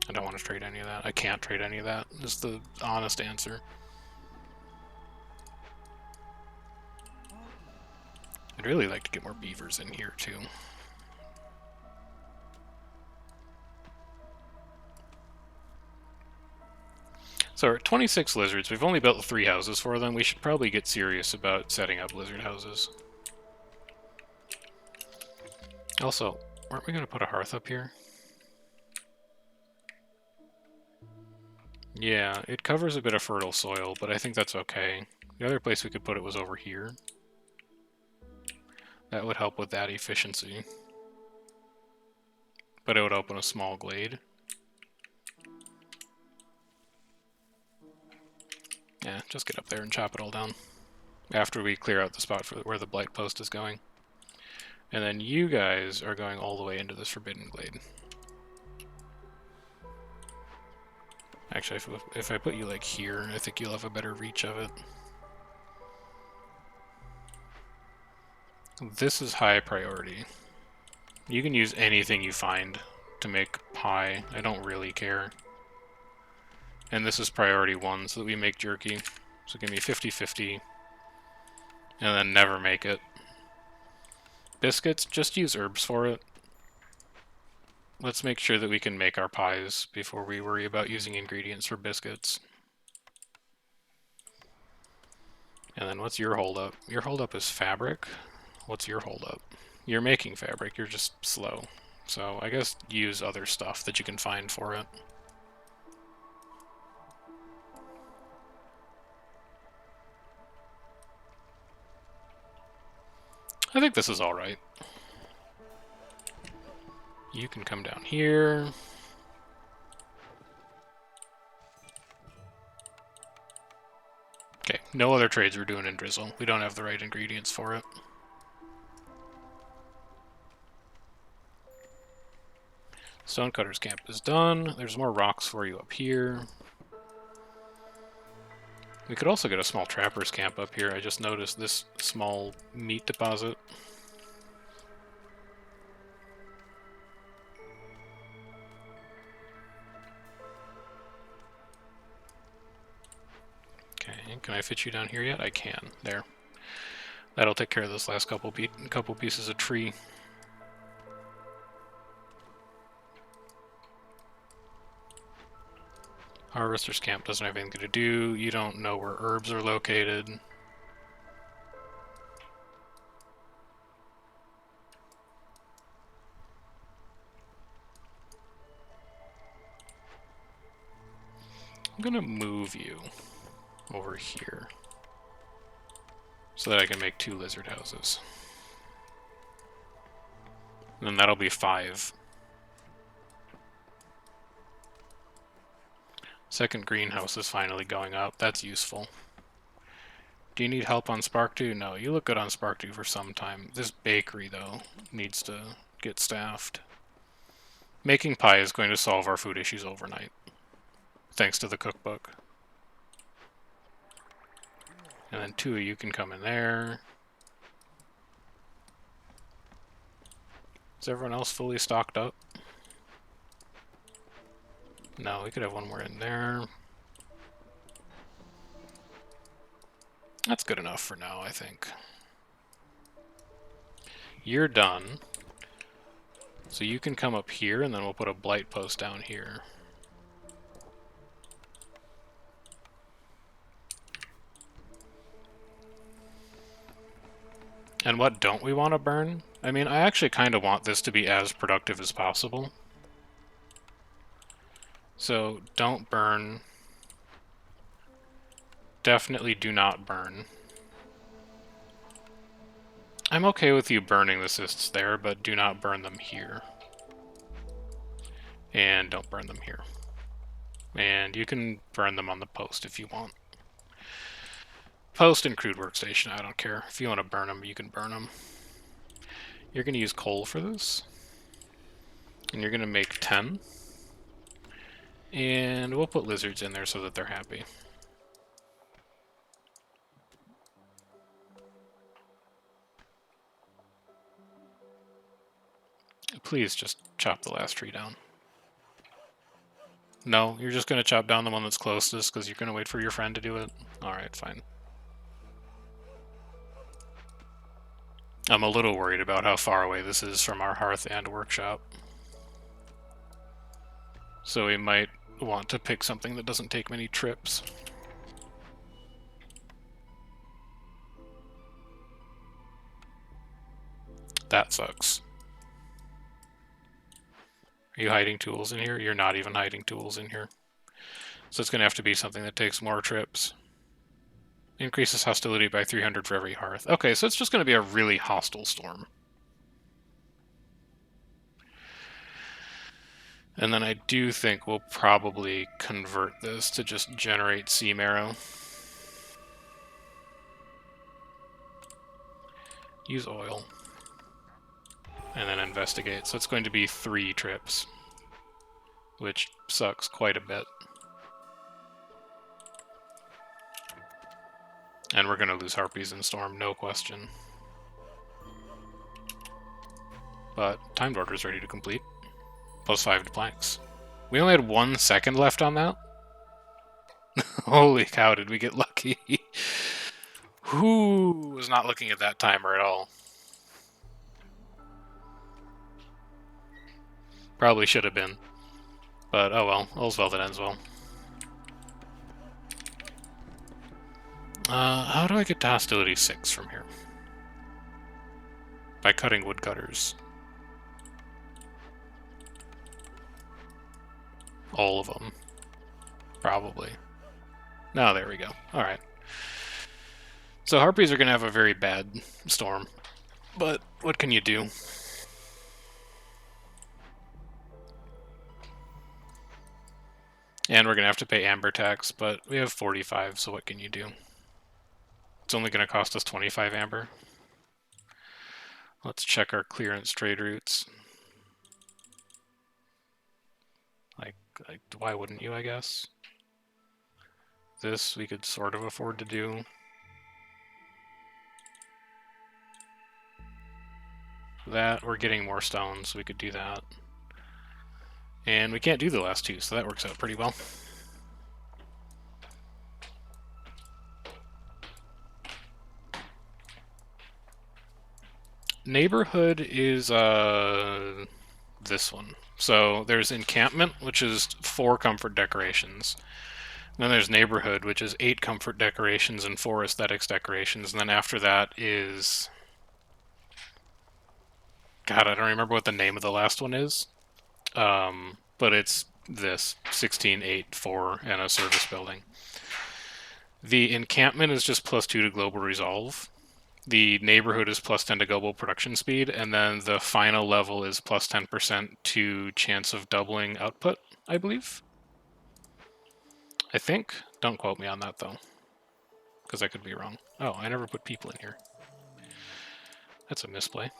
I don't want to trade any of that. I can't trade any of that, is the honest answer. I'd really like to get more beavers in here, too. So we're at 26 lizards. We've only built 3 houses for them. We should probably get serious about setting up lizard houses. Also, aren't we going to put a hearth up here? Yeah, it covers a bit of fertile soil, but I think that's okay. The other place we could put it was over here. That would help with that efficiency. But it would open a small glade. Yeah, just get up there and chop it all down. After we clear out the spot for where the blight post is going. And then you guys are going all the way into this forbidden glade. Actually, if I put you like here, I think you'll have a better reach of it. This is high priority. You can use anything you find to make pie. I don't really care. And this is priority 1, so that we make jerky. So give me 50-50. And then never make it. Biscuits, just use herbs for it. Let's make sure that we can make our pies before we worry about using ingredients for biscuits. And then what's your holdup? Your holdup is fabric. What's your holdup? You're making fabric, you're just slow. So I guess use other stuff that you can find for it. I think this is alright. You can come down here. Okay, no other trades we're doing in Drizzle. We don't have the right ingredients for it. Stonecutter's camp is done. There's more rocks for you up here. We could also get a small trapper's camp up here. I just noticed this small meat deposit. Okay, can I fit you down here yet? I can. There. That'll take care of this last couple pieces of tree. Harvester's camp doesn't have anything to do. You don't know where herbs are located. I'm gonna move you over here so that I can make 2 lizard houses. And then that'll be 5. Second greenhouse is finally going up. That's useful. Do you need help on Spark 2? No, you look good on Spark 2 for some time. This bakery, though, needs to get staffed. Making pie is going to solve our food issues overnight, thanks to the cookbook. And then 2 of you can come in there. Is everyone else fully stocked up? No, we could have 1 more in there. That's good enough for now, I think. You're done. So you can come up here, and then we'll put a blight post down here. And what don't we want to burn? I mean, I actually kind of want this to be as productive as possible. So don't burn. Definitely do not burn. I'm okay with you burning the cysts there, but do not burn them here. And don't burn them here. And you can burn them on the post if you want. Post and crude workstation, I don't care. If you want to burn them, you can burn them. You're going to use coal for this. And you're going to make 10. And we'll put lizards in there so that they're happy. Please just chop the last tree down. No, you're just going to chop down the one that's closest because you're going to wait for your friend to do it? Alright, fine. I'm a little worried about how far away this is from our hearth and workshop. So we might want to pick something that doesn't take many trips. That sucks. Are you hiding tools in here? You're not even hiding tools in here. So it's going to have to be something that takes more trips. Increases hostility by 300 for every hearth. Okay, so it's just going to be a really hostile storm. And then I do think we'll probably convert this to just generate sea marrow. Use oil. And then investigate. So it's going to be 3 trips, which sucks quite a bit. And we're going to lose Harpies in Storm, no question. But timed order is ready to complete. +5 to planks. We only had 1 second left on that? Holy cow, did we get lucky. Who was not looking at that timer at all? Probably should have been. But oh well, all's well that ends well. How do I get to hostility 6 from here? By cutting woodcutters. All of them. Probably. No, there we go. Alright. So Harpies are going to have a very bad storm. But what can you do? And we're going to have to pay amber tax, but we have 45, so what can you do? It's only going to cost us 25 amber. Let's check our clearance trade routes. Like, why wouldn't you, I guess? This we could sort of afford to do. That, we're getting more stones, so we could do that. And we can't do the last 2, so that works out pretty well. Neighborhood is this one. So there's encampment, which is 4 comfort decorations. Then there's neighborhood, which is 8 comfort decorations and 4 aesthetics decorations. And then after that is... God, I don't remember what the name of the last one is. But it's this 16, 8, 4, and a service building. The encampment is just +2 to global resolve. The neighborhood is +10 to global production speed, and then the final level is +10% to chance of doubling output, I believe. I think. Don't quote me on that, though, because I could be wrong. Oh, I never put people in here. That's a misplay.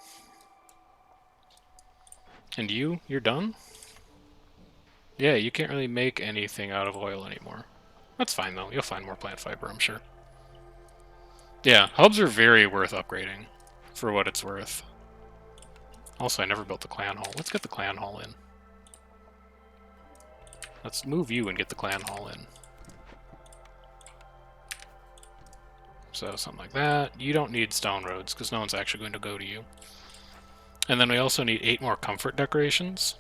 And you're done? Yeah, you can't really make anything out of oil anymore. That's fine, though. You'll find more plant fiber, I'm sure. Yeah, hubs are very worth upgrading, for what it's worth. Also, I never built the clan hall. Let's get the clan hall in. Let's move you and get the clan hall in. So, something like that. You don't need stone roads, because no one's actually going to go to you. And then we also need 8 more comfort decorations.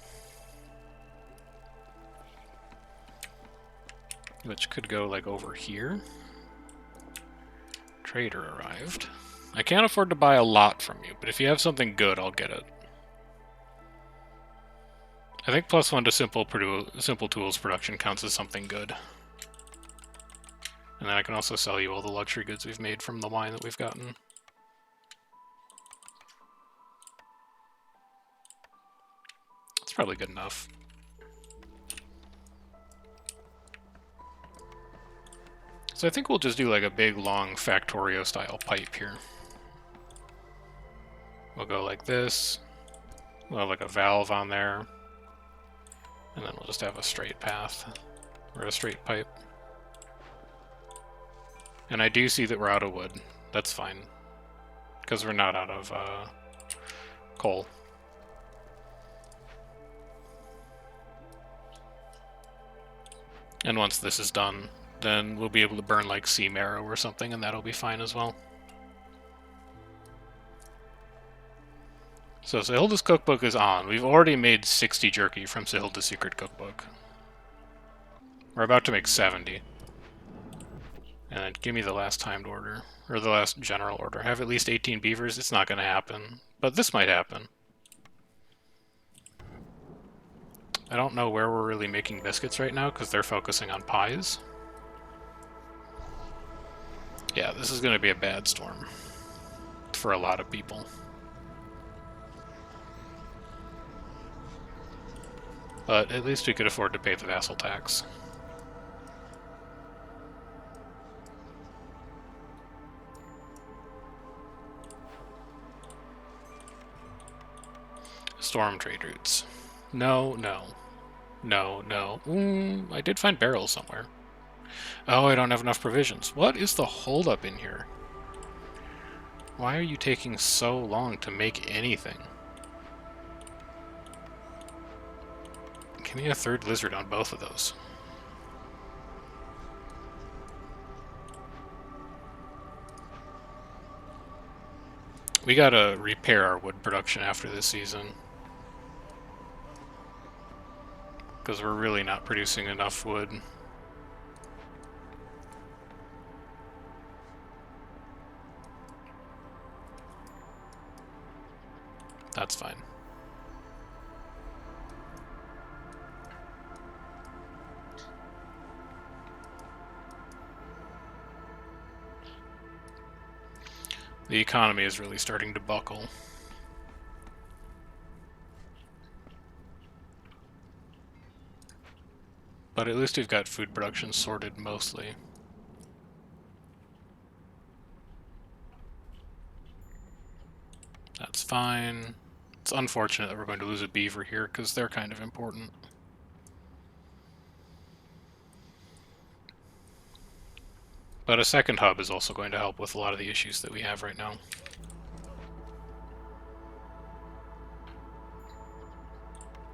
Which could go, like, over here. Trader arrived. I can't afford to buy a lot from you, but if you have something good, I'll get it. I think +1 to simple tools production counts as something good. And then I can also sell you all the luxury goods we've made from the wine that we've gotten. It's probably good enough. So I think we'll just do like a big, long Factorio-style pipe here. We'll go like this. We'll have like a valve on there. And then we'll just have a straight path. Or a straight pipe. And I do see that we're out of wood. That's fine. Because we're not out of coal. And once this is done, then we'll be able to burn like sea marrow or something, and that'll be fine as well. So Sahilda's cookbook is on. We've already made 60 jerky from Sahilda's secret cookbook. We're about to make 70. And then give me the last timed order, or the last general order. Have at least 18 beavers? It's not going to happen, but this might happen. I don't know where we're really making biscuits right now, because they're focusing on pies. Yeah, this is going to be a bad storm. For a lot of people. But at least we could afford to pay the vassal tax. Storm trade routes. No, no. No, no. I did find barrels somewhere. Oh, I don't have enough provisions. What is the holdup in here? Why are you taking so long to make anything? Give me a 3rd lizard on both of those. We gotta repair our wood production after this season. Because we're really not producing enough wood. That's fine. The economy is really starting to buckle. But at least we've got food production sorted mostly. That's fine. It's unfortunate that we're going to lose a beaver here, because they're kind of important. But a second hub is also going to help with a lot of the issues that we have right now.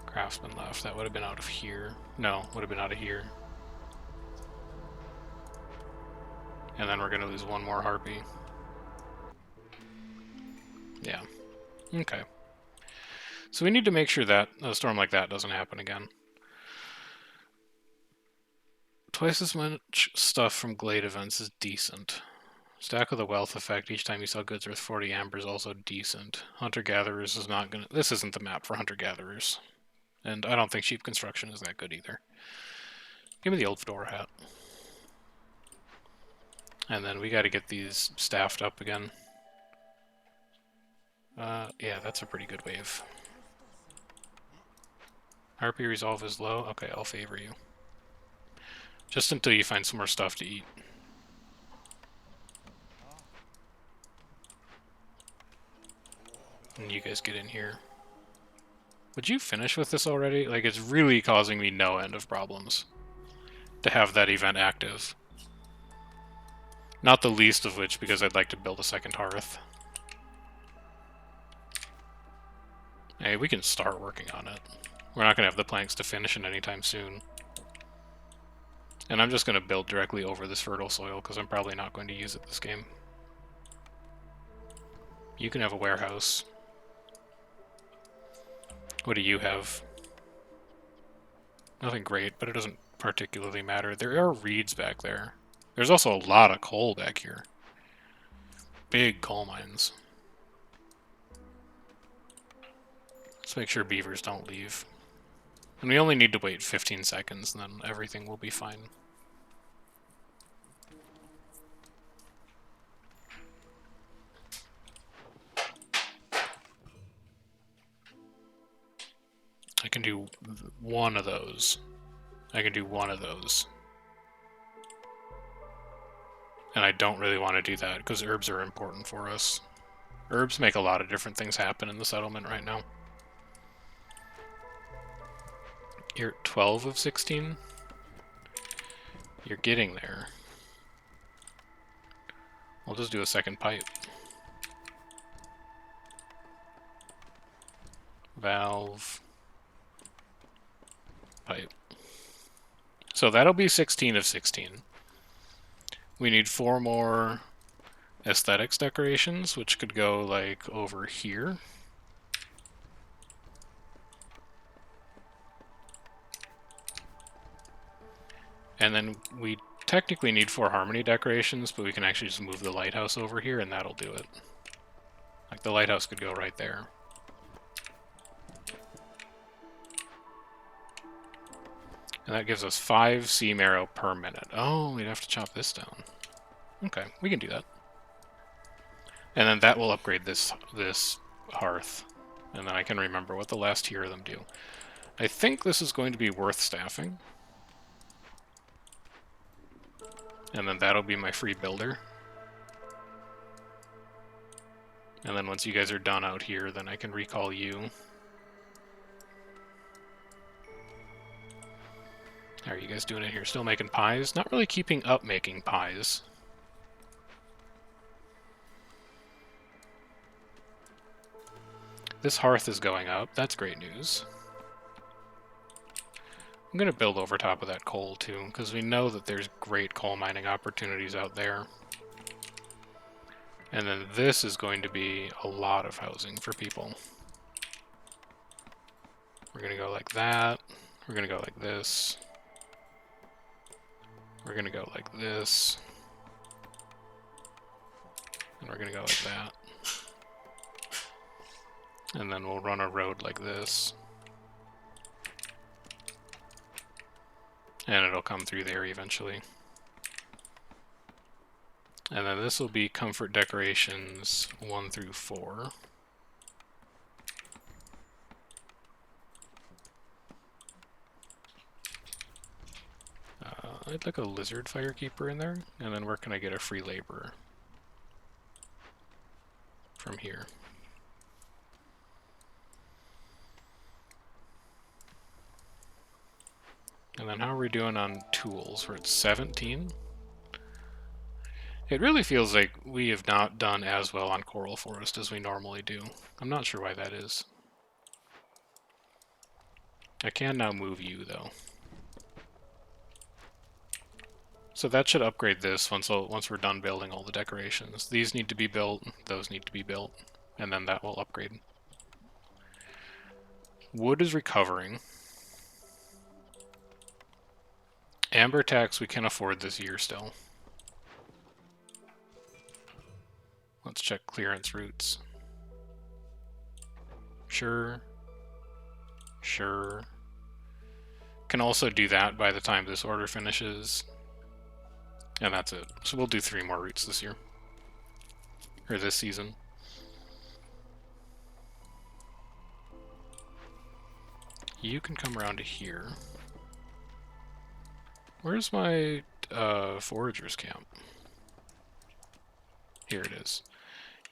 Craftsman left. That would have been out of here. No, would have been out of here. And then we're going to lose one more harpy. Yeah. Okay. So we need to make sure that a storm like that doesn't happen again. Twice as much stuff from Glade events is decent. Stack of the wealth effect, each time you sell goods worth 40 amber is also decent. Hunter-gatherers is not gonna... This isn't the map for hunter-gatherers. And I don't think sheep construction is that good either. Give me the old fedora hat. And then we gotta get these staffed up again. Yeah, that's a pretty good wave. Harpy resolve is low. Okay, I'll favor you. Just until you find some more stuff to eat. And you guys get in here. Would you finish with this already? Like, it's really causing me no end of problems to have that event active. Not the least of which because I'd like to build a second hearth. Hey, we can start working on it. We're not going to have the planks to finish it anytime soon. And I'm just going to build directly over this fertile soil because I'm probably not going to use it this game. You can have a warehouse. What do you have? Nothing great, but it doesn't particularly matter. There are reeds back there. There's also a lot of coal back here. Big coal mines. Let's make sure beavers don't leave. And we only need to wait 15 seconds, and then everything will be fine. I can do one of those. I can do one of those. And I don't really want to do that, because herbs are important for us. Herbs make a lot of different things happen in the settlement right now. You're at 12 of 16? You're getting there. I'll just do a second pipe. Valve. Pipe. So that'll be 16 of 16. We need 4 more aesthetics decorations, which could go, like, over here. And then we technically need 4 harmony decorations, but we can actually just move the lighthouse over here, and that'll do it. Like, the lighthouse could go right there. And that gives us 5 sea marrow per minute. Oh, we'd have to chop this down. Okay, we can do that. And then that will upgrade this hearth. And then I can remember what the last tier of them do. I think this is going to be worth staffing. And then that'll be my free builder. And then once you guys are done out here, then I can recall you. How are you guys doing in here? Still making pies? Not really keeping up making pies. This hearth is going up. That's great news. I'm going to build over top of that coal, too, because we know that there's great coal mining opportunities out there. And then this is going to be a lot of housing for people. We're going to go like that. We're going to go like this. We're going to go like this. And we're going to go like that. And then we'll run a road like this. And it'll come through there eventually. And then this will be comfort decorations 1 through 4. I'd like a lizard firekeeper in there. And then where can I get a free laborer? From here. And then how are we doing on tools? We're at 17. It really feels like we have not done as well on Coral Forest as we normally do. I'm not sure why that is. I can now move you, though. So that should upgrade this once we're done building all the decorations. These need to be built, those need to be built, and then that will upgrade. Wood is recovering. Amber tax we can afford this year still. Let's check clearance routes. Sure. Sure. Can also do that by the time this order finishes. And that's it. So we'll do 3 more routes this year. Or this season. You can come around to here. Where's my foragers camp? Here it is.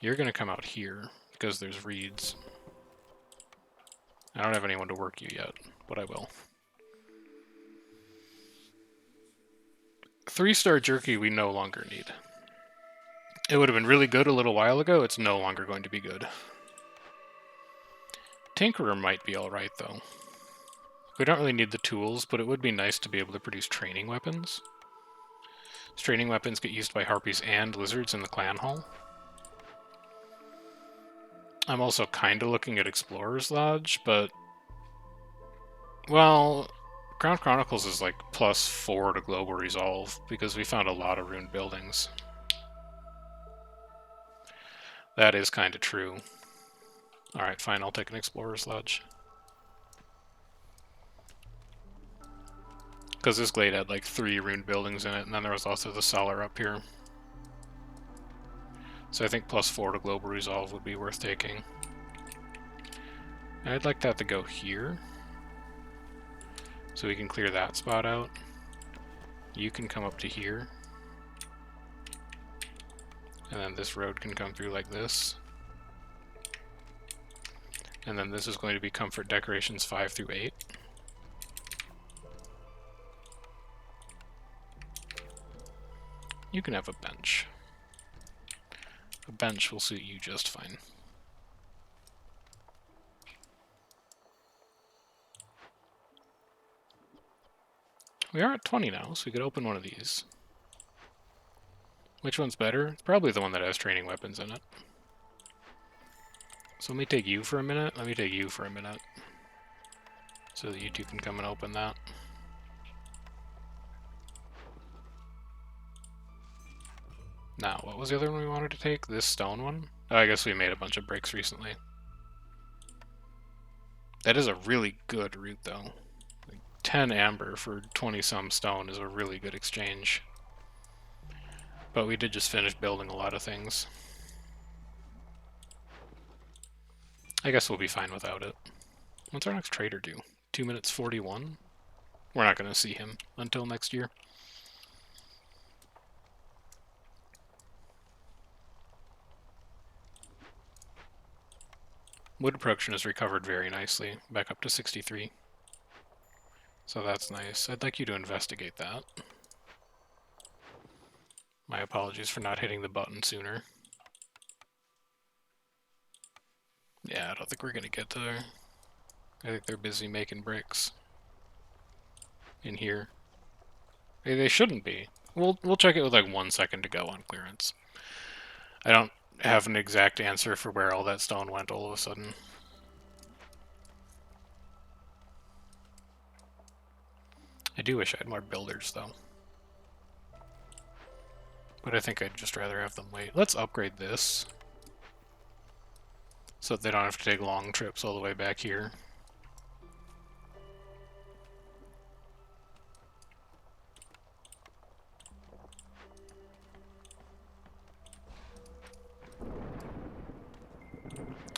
You're gonna come out here because there's reeds. I don't have anyone to work you yet, but I will. 3-star jerky we no longer need. It would have been really good a little while ago. It's no longer going to be good. Tinkerer might be alright, though. We don't really need the tools, but it would be nice to be able to produce training weapons. Training weapons get used by harpies and lizards in the clan hall. I'm also kind of looking at Explorer's Lodge, but... well, Ground Chronicles is like +4 to Global Resolve, because we found a lot of ruined buildings. That is kind of true. Alright, fine, I'll take an Explorer's Lodge. Because this glade had like 3 ruined buildings in it, and then there was also the cellar up here. So I think +4 to Global Resolve would be worth taking. And I'd like that to go here. So we can clear that spot out. You can come up to here. And then this road can come through like this. And then this is going to be comfort decorations 5 through 8. You can have a bench. A bench will suit you just fine. We are at 20 now, so we could open one of these. Which one's better? It's probably the one that has training weapons in it. So let me take you for a minute. Let me take you for a minute. So that you two can come and open that. Now, what was the other one we wanted to take? This stone one? Oh, I guess we made a bunch of bricks recently. That is a really good route, though. Like 10 amber for 20-some stone is a really good exchange. But we did just finish building a lot of things. I guess we'll be fine without it. What's our next trader do? 2 minutes 41? We're not going to see him until next year. Wood production has recovered very nicely, back up to 63. So that's nice. I'd like you to investigate that. My apologies for not hitting the button sooner. Yeah, I don't think we're gonna get there. I think they're busy making bricks. In here. They shouldn't be. We'll check it with like 1 second to go on clearance. I don't have an exact answer for where all that stone went all of a sudden. I do wish I had more builders, though. But I think I'd just rather have them wait. Let's upgrade this. So that they don't have to take long trips all the way back here.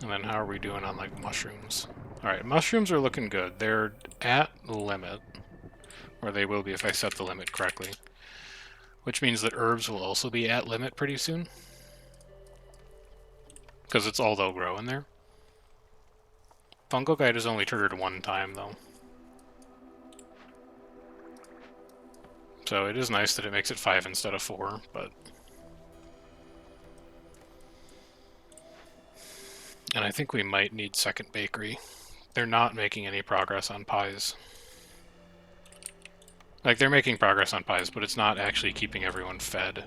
And then how are we doing on, like, mushrooms? Alright, mushrooms are looking good. They're at the limit. Or they will be if I set the limit correctly. Which means that herbs will also be at limit pretty soon. Because it's all they'll grow in there. Fungal Guide is only triggered 1 time, though. So it is nice that it makes it 5 instead of 4, but... And I think we might need second bakery. They're not making any progress on pies. Like, they're making progress on pies, but it's not actually keeping everyone fed.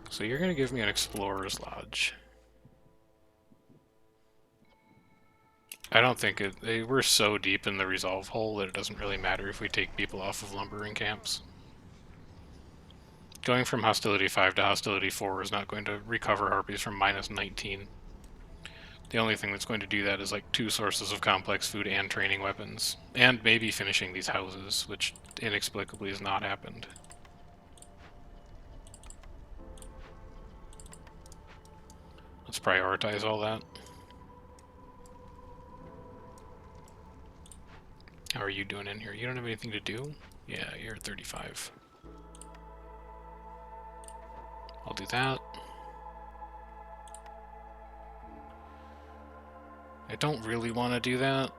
So you're going to give me an Explorer's Lodge. I don't think we're so deep in the resolve hole that it doesn't really matter if we take people off of lumbering camps. Going from hostility 5 to hostility 4 is not going to recover harpies from minus 19. The only thing that's going to do that is like 2 sources of complex food and training weapons. And maybe finishing these houses, which inexplicably has not happened. Let's prioritize all that. How are you doing in here? You don't have anything to do? Yeah, you're at 35. I'll do that. I don't really want to do that.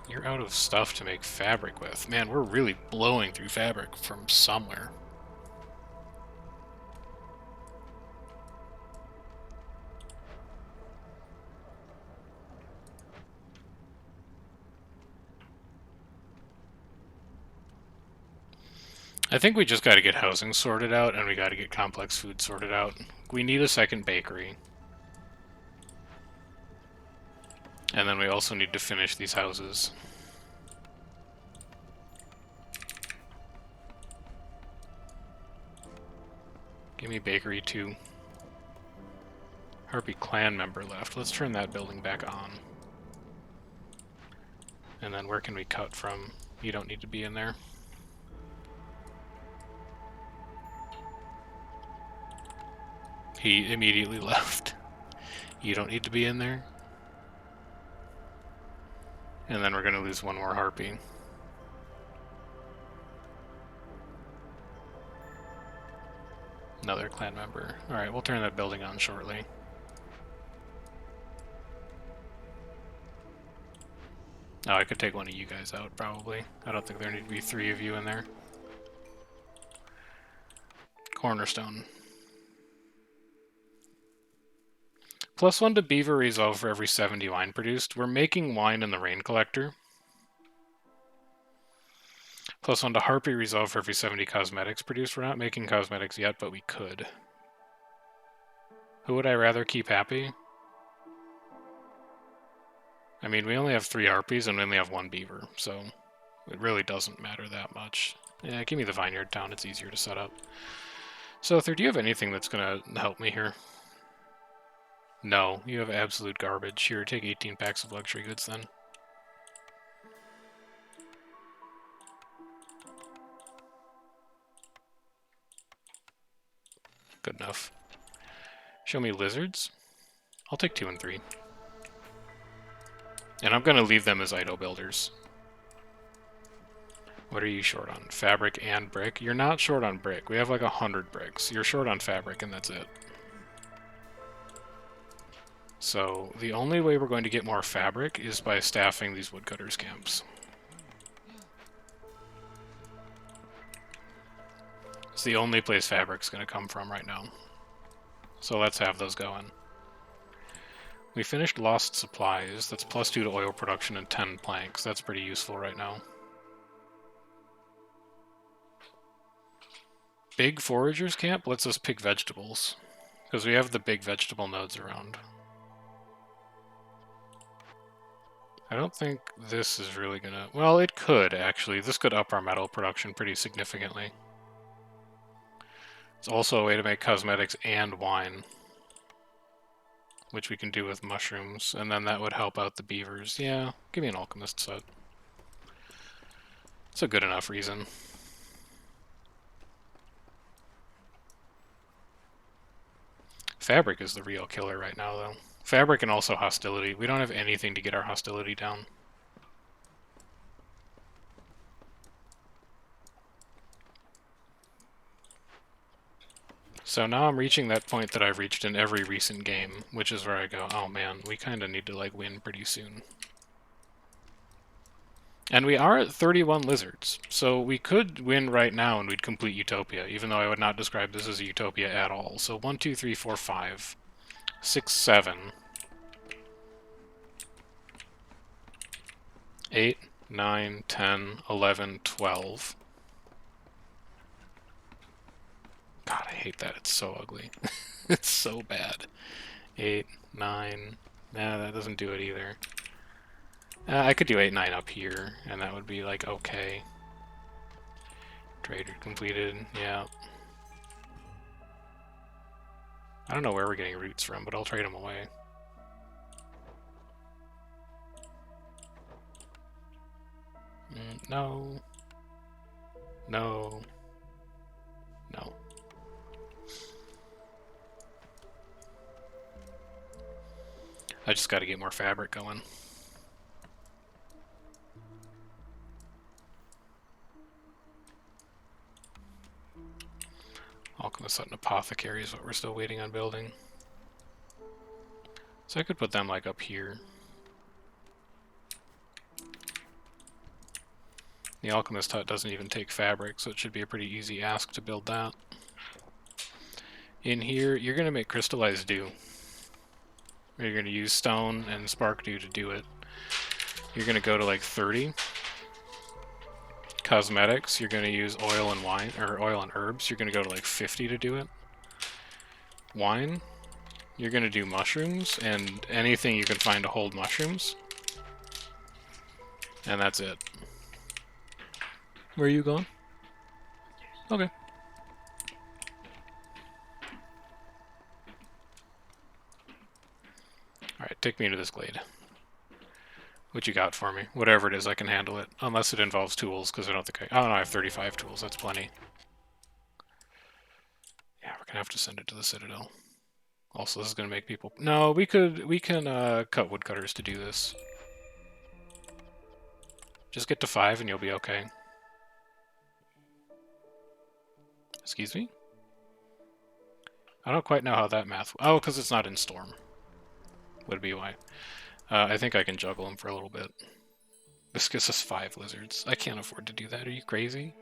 You're out of stuff to make fabric with. Man, we're really blowing through fabric from somewhere. I think we just got to get housing sorted out, and we got to get complex food sorted out. We need a second bakery. And then we also need to finish these houses. Give me bakery 2. Harpy clan member left. Let's turn that building back on. And then where can we cut from? You don't need to be in there. He immediately left. You don't need to be in there. And then we're going to lose 1 more harpy. Another clan member. Alright, we'll turn that building on shortly. Oh, I could take one of you guys out, probably. I don't think there need to be 3 of you in there. Cornerstone. +1 to beaver resolve for every 70 wine produced. We're making wine in the rain collector. +1 to harpy resolve for every 70 cosmetics produced. We're not making cosmetics yet, but we could. Who would I rather keep happy? I mean, we only have 3 harpies and we only have 1 beaver, so it really doesn't matter that much. Yeah, give me the vineyard town, it's easier to set up. So, do you have anything that's going to help me here? No, you have absolute garbage. Here, take 18 packs of luxury goods then. Good enough. Show me lizards. I'll take 2 and 3. And I'm going to leave them as idle builders. What are you short on? Fabric and brick? You're not short on brick. We have like 100 bricks. You're short on fabric and that's it. So the only way we're going to get more fabric is by staffing these woodcutters' camps. It's the only place fabric's going to come from right now. So let's have those going. We finished lost supplies. That's +2 to oil production and 10 planks. That's pretty useful right now. Big foragers camp lets us pick vegetables, because we have the big vegetable nodes around. I don't think this is really gonna... Well, it could, actually. This could up our metal production pretty significantly. It's also a way to make cosmetics and wine, which we can do with mushrooms, and then that would help out the beavers. Yeah, give me an alchemist set. It's a good enough reason. Fabric is the real killer right now, though. Fabric and also hostility. We don't have anything to get our hostility down. So now I'm reaching that point that I've reached in every recent game, which is where I go, oh man, we kind of need to like win pretty soon. And we are at 31 lizards, so we could win right now and we'd complete Utopia, even though I would not describe this as a Utopia at all. So 1, 2, 3, 4, 5, 6, 7, 8, 9, 10, 11, 12. God, I hate that. It's so ugly. It's so bad. 8, 9. Nah, that doesn't do it either. I could do 8, 9 up here, and that would be like okay. Trade completed, yeah. I don't know where we're getting roots from, but I'll trade them away. No. No. No. I just gotta get more fabric going. Alchemist Hut and Apothecary is what we're still waiting on building. So I could put them like up here. The Alchemist Hut doesn't even take fabric, so it should be a pretty easy ask to build that. In here, you're going to make crystallized dew. You're going to use stone and spark dew to do it. You're going to go to like 30. Cosmetics, you're going to use oil and wine, or oil and herbs. You're going to go to like 50 to do it. Wine, you're going to do mushrooms and anything you can find to hold mushrooms. And that's it. Where are you going? Okay. Alright, take me into this glade. What you got for me? Whatever it is, I can handle it. Unless it involves tools, because I don't think I... Oh, no, I have 35 tools. That's plenty. Yeah, we're going to have to send it to the Citadel. Also, this is going to make people... No, we can cut woodcutters to do this. Just get to 5 and you'll be okay. Excuse me? I don't quite know how that math... Oh, because it's not in Storm. Would be why. I think I can juggle them for a little bit. This gives us 5 lizards. I can't afford to do that. Are you crazy?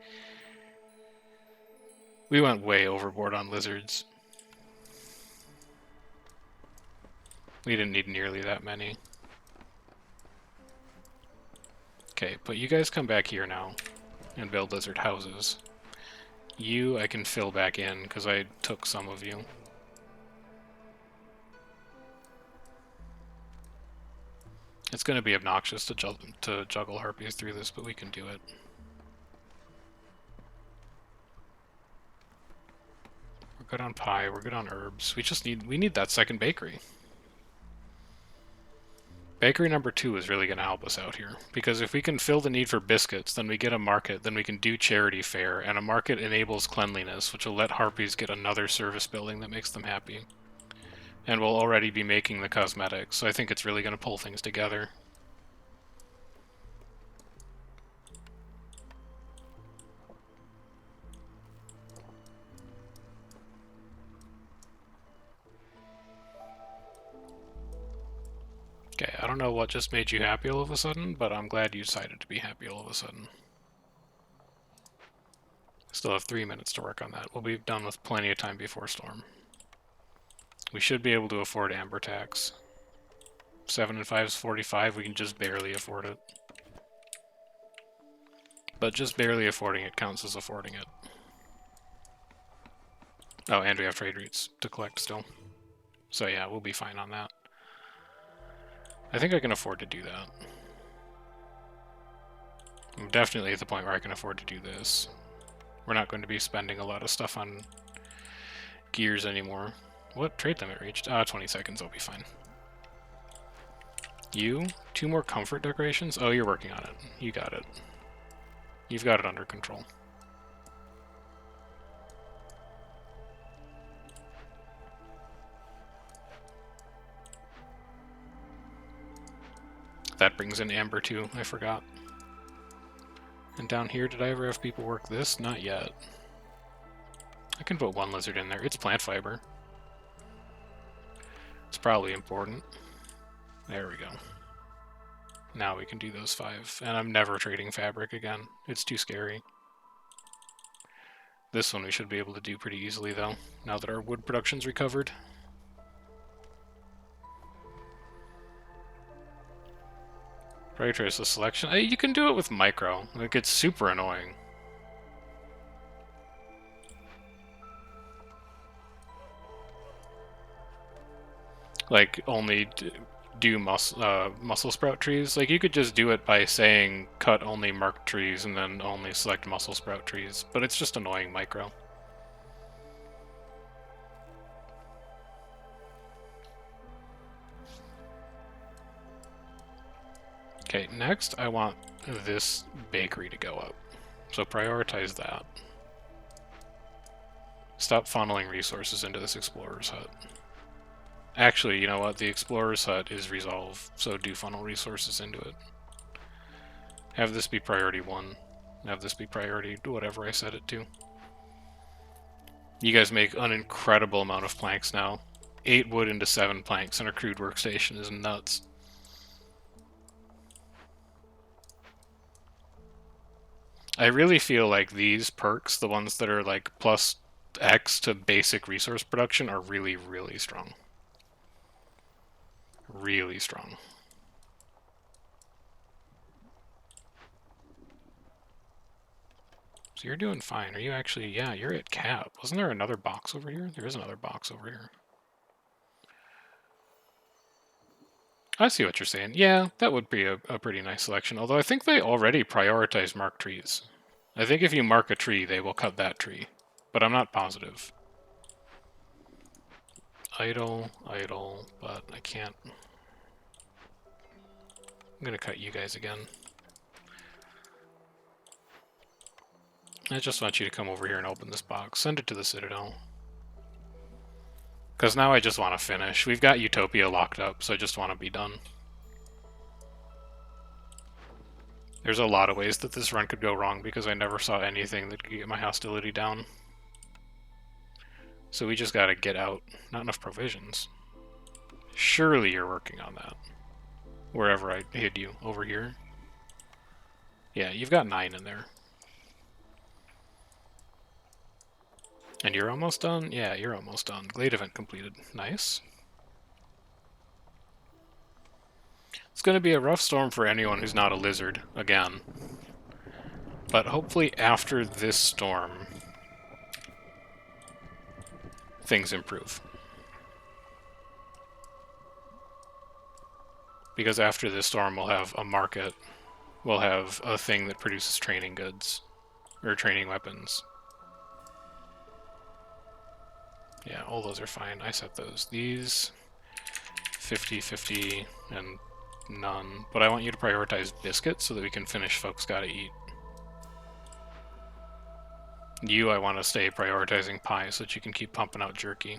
We went way overboard on lizards. We didn't need nearly that many. Okay, but you guys come back here now and build lizard houses. You, I can fill back in because I took some of you. It's going to be obnoxious to juggle harpies through this, but we can do it. We're good on pie, we're good on herbs. We need that second bakery. Bakery number 2 is really going to help us out here, because if we can fill the need for biscuits, then we get a market, then we can do charity fair, and a market enables cleanliness, which will let harpies get another service building that makes them happy. And we'll already be making the cosmetics, so I think it's really going to pull things together. Okay, I don't know what just made you happy all of a sudden, but I'm glad you decided to be happy all of a sudden. Still have 3 minutes to work on that. We'll be done with plenty of time before Storm. We should be able to afford Amber Tax. 7 and 5 is 45, we can just barely afford it. But just barely affording it counts as affording it. Oh, and we have trade routes to collect still. So yeah, we'll be fine on that. I think I can afford to do that. I'm definitely at the point where I can afford to do this. We're not going to be spending a lot of stuff on gears anymore. What trade limit reached? 20 seconds, I'll be fine. You? 2 more comfort decorations? Oh, you're working on it. You got it. You've got it under control. That brings in Amber too, I forgot. And down here, did I ever have people work this? Not yet. I can put 1 lizard in there. It's plant fiber. It's probably important. There we go. Now we can do those 5. And I'm never trading fabric again. It's too scary. This one we should be able to do pretty easily though, now that our wood production's recovered. Prioritize the selection. You can do it with micro. Like, it's super annoying. like only do muscle sprout trees. Like you could just do it by saying cut only marked trees and then only select muscle sprout trees, but it's just annoying micro. Okay, next I want this bakery to go up. So prioritize that. Stop funneling resources into this explorer's hut. Actually, you know what? The explorer's hut is resolve, so do funnel resources into it. Have this be priority 1. Have this be priority whatever I set it to. You guys make an incredible amount of planks now. 8 wood into 7 planks in a crude workstation is nuts. I really feel like these perks, the ones that are like plus X to basic resource production, are really, really strong. Really strong. So you're doing fine. Are you actually... Yeah, you're at cap. Wasn't there another box over here? There is another box over here. I see what you're saying. Yeah, that would be a pretty nice selection. Although I think they already prioritize marked trees. I think if you mark a tree, they will cut that tree. But I'm not positive. Idle, but I can't... I'm gonna cut you guys again. I just want you to come over here and open this box. Send it to the Citadel. Because now I just want to finish. We've got Utopia locked up, so I just want to be done. There's a lot of ways that this run could go wrong because I never saw anything that could get my hostility down. So we just gotta get out. Not enough provisions. Surely you're working on that. Wherever I hid you. Over here. Yeah, you've got 9 in there. And you're almost done? Yeah, you're almost done. Glade event completed. Nice. It's going to be a rough storm for anyone who's not a lizard, again. But hopefully after this storm, things improve. Because after this storm, we'll have a market. We'll have a thing that produces training goods. Or training weapons. Yeah, all those are fine. I set those. These 50, 50, and none. But I want you to prioritize biscuits so that we can finish Folks Gotta Eat. You, I want to stay prioritizing pie so that you can keep pumping out jerky.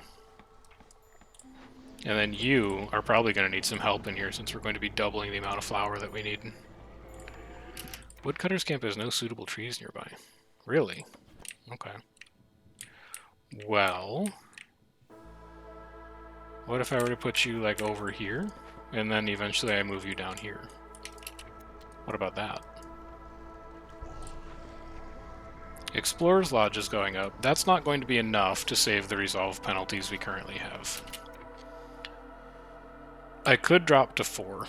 And then you are probably going to need some help in here since we're going to be doubling the amount of flour that we need. Woodcutter's Camp has no suitable trees nearby. Really? Okay. Well... what if I were to put you, like, over here? And then eventually I move you down here. What about that? Explorer's Lodge is going up. That's not going to be enough to save the resolve penalties we currently have. I could drop to 4.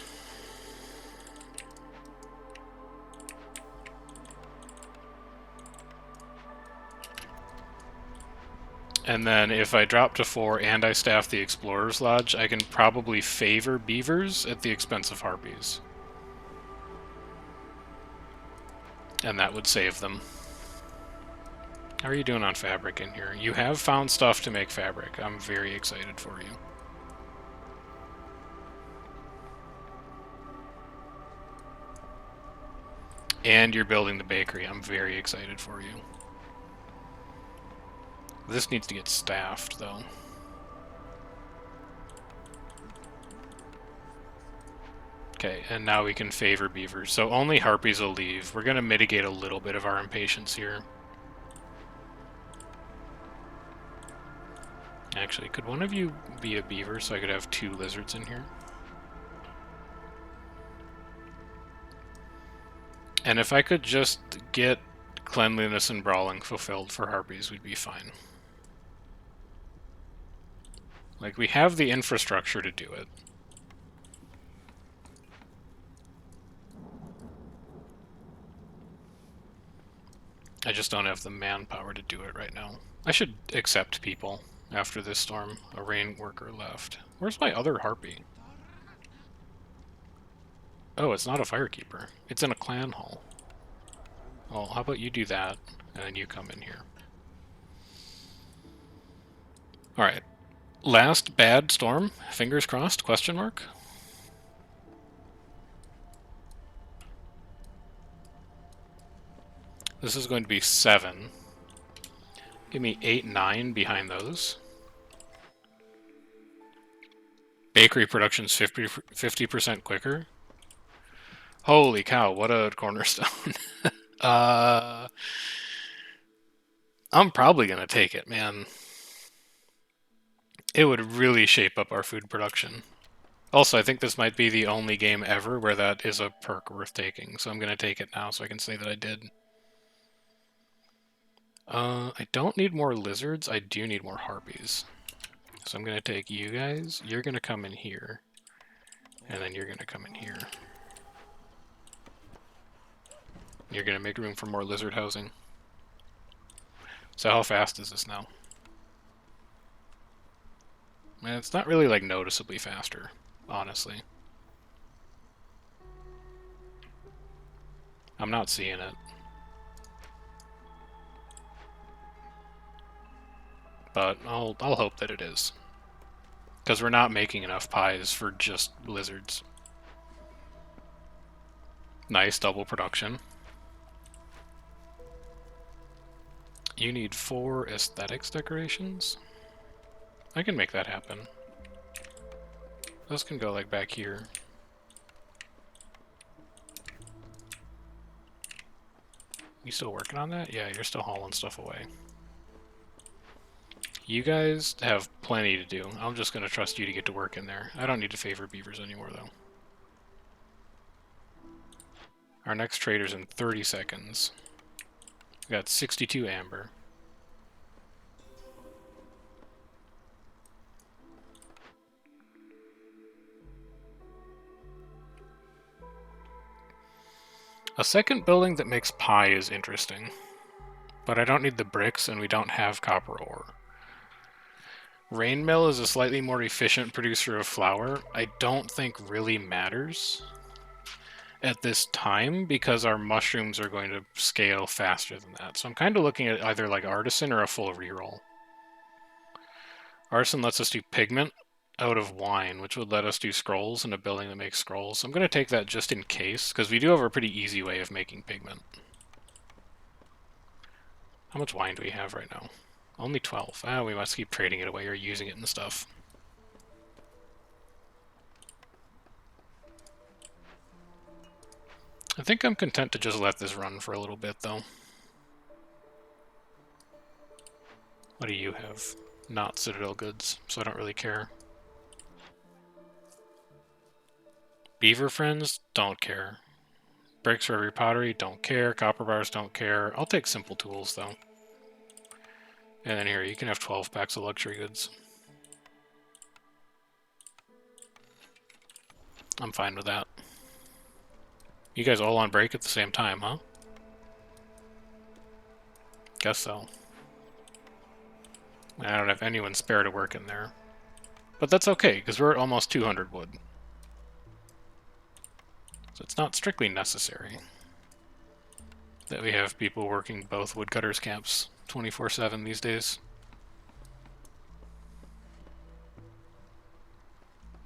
And then if I drop to 4 and I staff the Explorer's Lodge, I can probably favor beavers at the expense of harpies. And that would save them. How are you doing on fabric in here? You have found stuff to make fabric. I'm very excited for you. And you're building the bakery. I'm very excited for you. This needs to get staffed, though. Okay, and now we can favor beavers. So only harpies will leave. We're going to mitigate a little bit of our impatience here. Actually, could one of you be a beaver so I could have 2 lizards in here? And if I could just get cleanliness and brawling fulfilled for harpies, we'd be fine. Like, we have the infrastructure to do it. I just don't have the manpower to do it right now. I should accept people. after this storm. A rain worker left. Where's my other harpy? Oh, it's not a firekeeper. It's in a clan hall. Well, how about you do that, and then you come in here. Alright. Last bad storm? Fingers crossed? Question mark? This is going to be 7. Give me 8, 9 behind those. Bakery production's 50% quicker. Holy cow, what a cornerstone. I'm probably going to take it, man. It would really shape up our food production. Also, I think this might be the only game ever where that is a perk worth taking, so I'm going to take it now so I can say that I did. I don't need more lizards, I do need more harpies. So I'm going to take you guys, you're going to come in here, and then you're going to come in here. You're going to make room for more lizard housing. So how fast is this now? Man, it's not really like noticeably faster, honestly. I'm not seeing it. But I'll hope that it is. Because we're not making enough pies for just lizards. Nice double production. You need 4 aesthetics decorations? I can make that happen. Those can go like back here. You still working on that? Yeah, you're still hauling stuff away. You guys have plenty to do. I'm just going to trust you to get to work in there. I don't need to favor beavers anymore, though. Our next trader's in 30 seconds. We got 62 amber. A second building that makes pie is interesting. But I don't need the bricks, and we don't have copper ore. Rain Mill is a slightly more efficient producer of flour. I don't think really matters at this time because our mushrooms are going to scale faster than that. So I'm kind of looking at either like Artisan or a full reroll. Artisan lets us do pigment out of wine, which would let us do scrolls in a building that makes scrolls. So I'm going to take that just in case, because we do have a pretty easy way of making pigment. How much wine do we have right now? Only 12. Ah, we must keep trading it away or using it and stuff. I think I'm content to just let this run for a little bit, though. What do you have? Not Citadel goods, so I don't really care. Beaver friends? Don't care. Bricks for every pottery? Don't care. Copper bars? Don't care. I'll take simple tools, though. And then here, you can have 12 packs of luxury goods. I'm fine with that. You guys all on break at the same time, huh? Guess so. I don't have anyone spare to work in there. But that's okay, because we're at almost 200 wood. So it's not strictly necessary that we have people working both woodcutters camps 24/7 these days.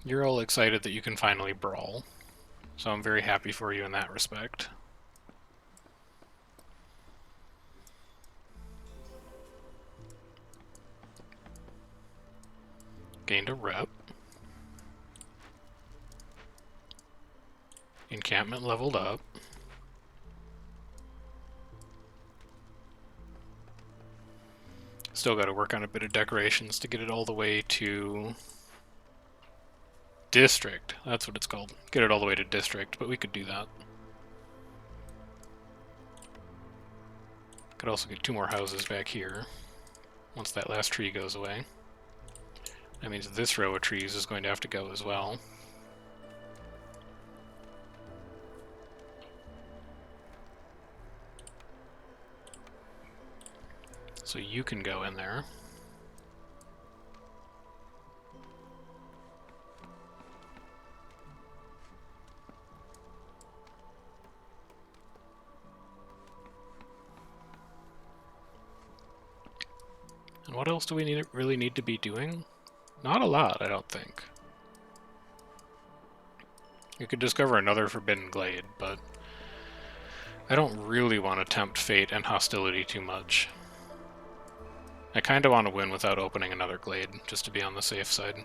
You're all excited that you can finally brawl, so I'm very happy for you in that respect. Gained a rep. Encampment leveled up. Still got to work on a bit of decorations to get it all the way to district. That's what it's called. Get it all the way to district, but we could do that. Could also get 2 more houses back here once that last tree goes away. That means this row of trees is going to have to go as well. So you can go in there. What else do we really need to be doing? Not a lot, I don't think. You could discover another forbidden glade, but I don't really want to tempt fate and hostility too much. I kind of want to win without opening another glade, just to be on the safe side.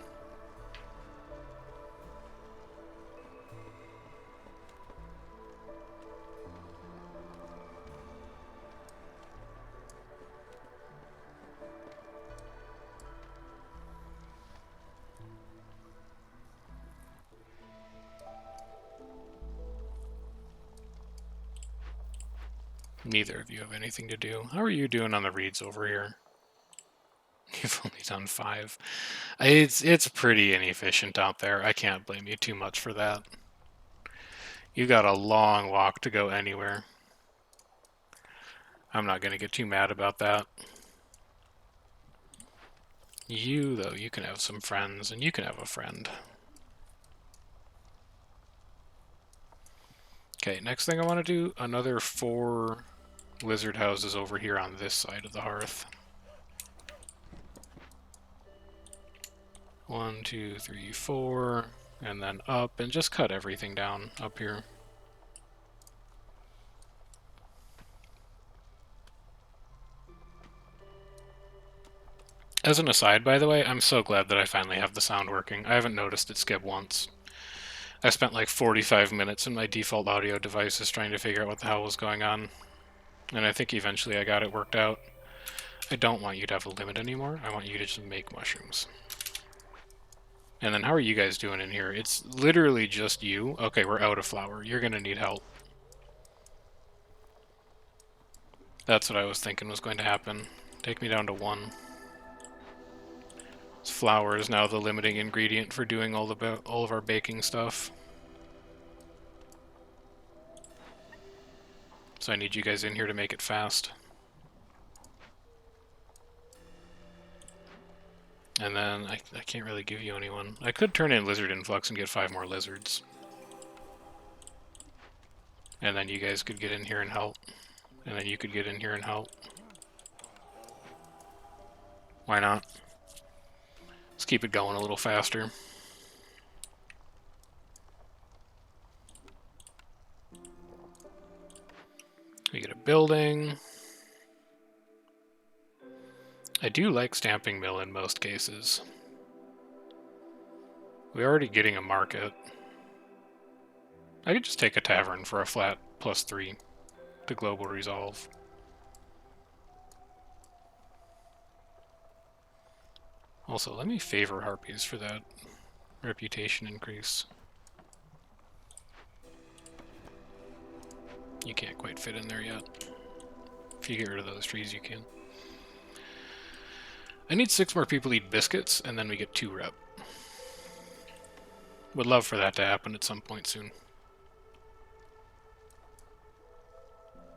Neither of you have anything to do. How are you doing on the reads over here? You've only done 5. It's pretty inefficient out there. I can't blame you too much for that. You got a long walk to go anywhere. I'm not going to get too mad about that. You, though, you can have some friends, and you can have a friend. Okay, next thing I want to do, another 4 lizard houses over here on this side of the hearth. 1, 2, 3, 4, and then up, and just cut everything down up here. As an aside, by the way, I'm so glad that I finally have the sound working. I haven't noticed it skip once. I spent like 45 minutes in my default audio devices trying to figure out what the hell was going on. And I think eventually I got it worked out. I don't want you to have a limit anymore. I want you to just make mushrooms. And then how are you guys doing in here? It's literally just you. Okay, we're out of flour. You're going to need help. That's what I was thinking was going to happen. Take me down to 1. Flour is now the limiting ingredient for doing all of our baking stuff. So I need you guys in here to make it fast. And then I can't really give you anyone. I could turn in lizard influx and get 5 more lizards. And then you guys could get in here and help. And then you could get in here and help. Why not? Let's keep it going a little faster. We get a building. I do like stamping mill in most cases. We're already getting a market. I could just take a tavern for a flat +3 to global resolve. Also, let me favor harpies for that reputation increase. You can't quite fit in there yet. If you get rid of those trees, you can. I need 6 more people to eat biscuits, and then we get 2 rep. Would love for that to happen at some point soon.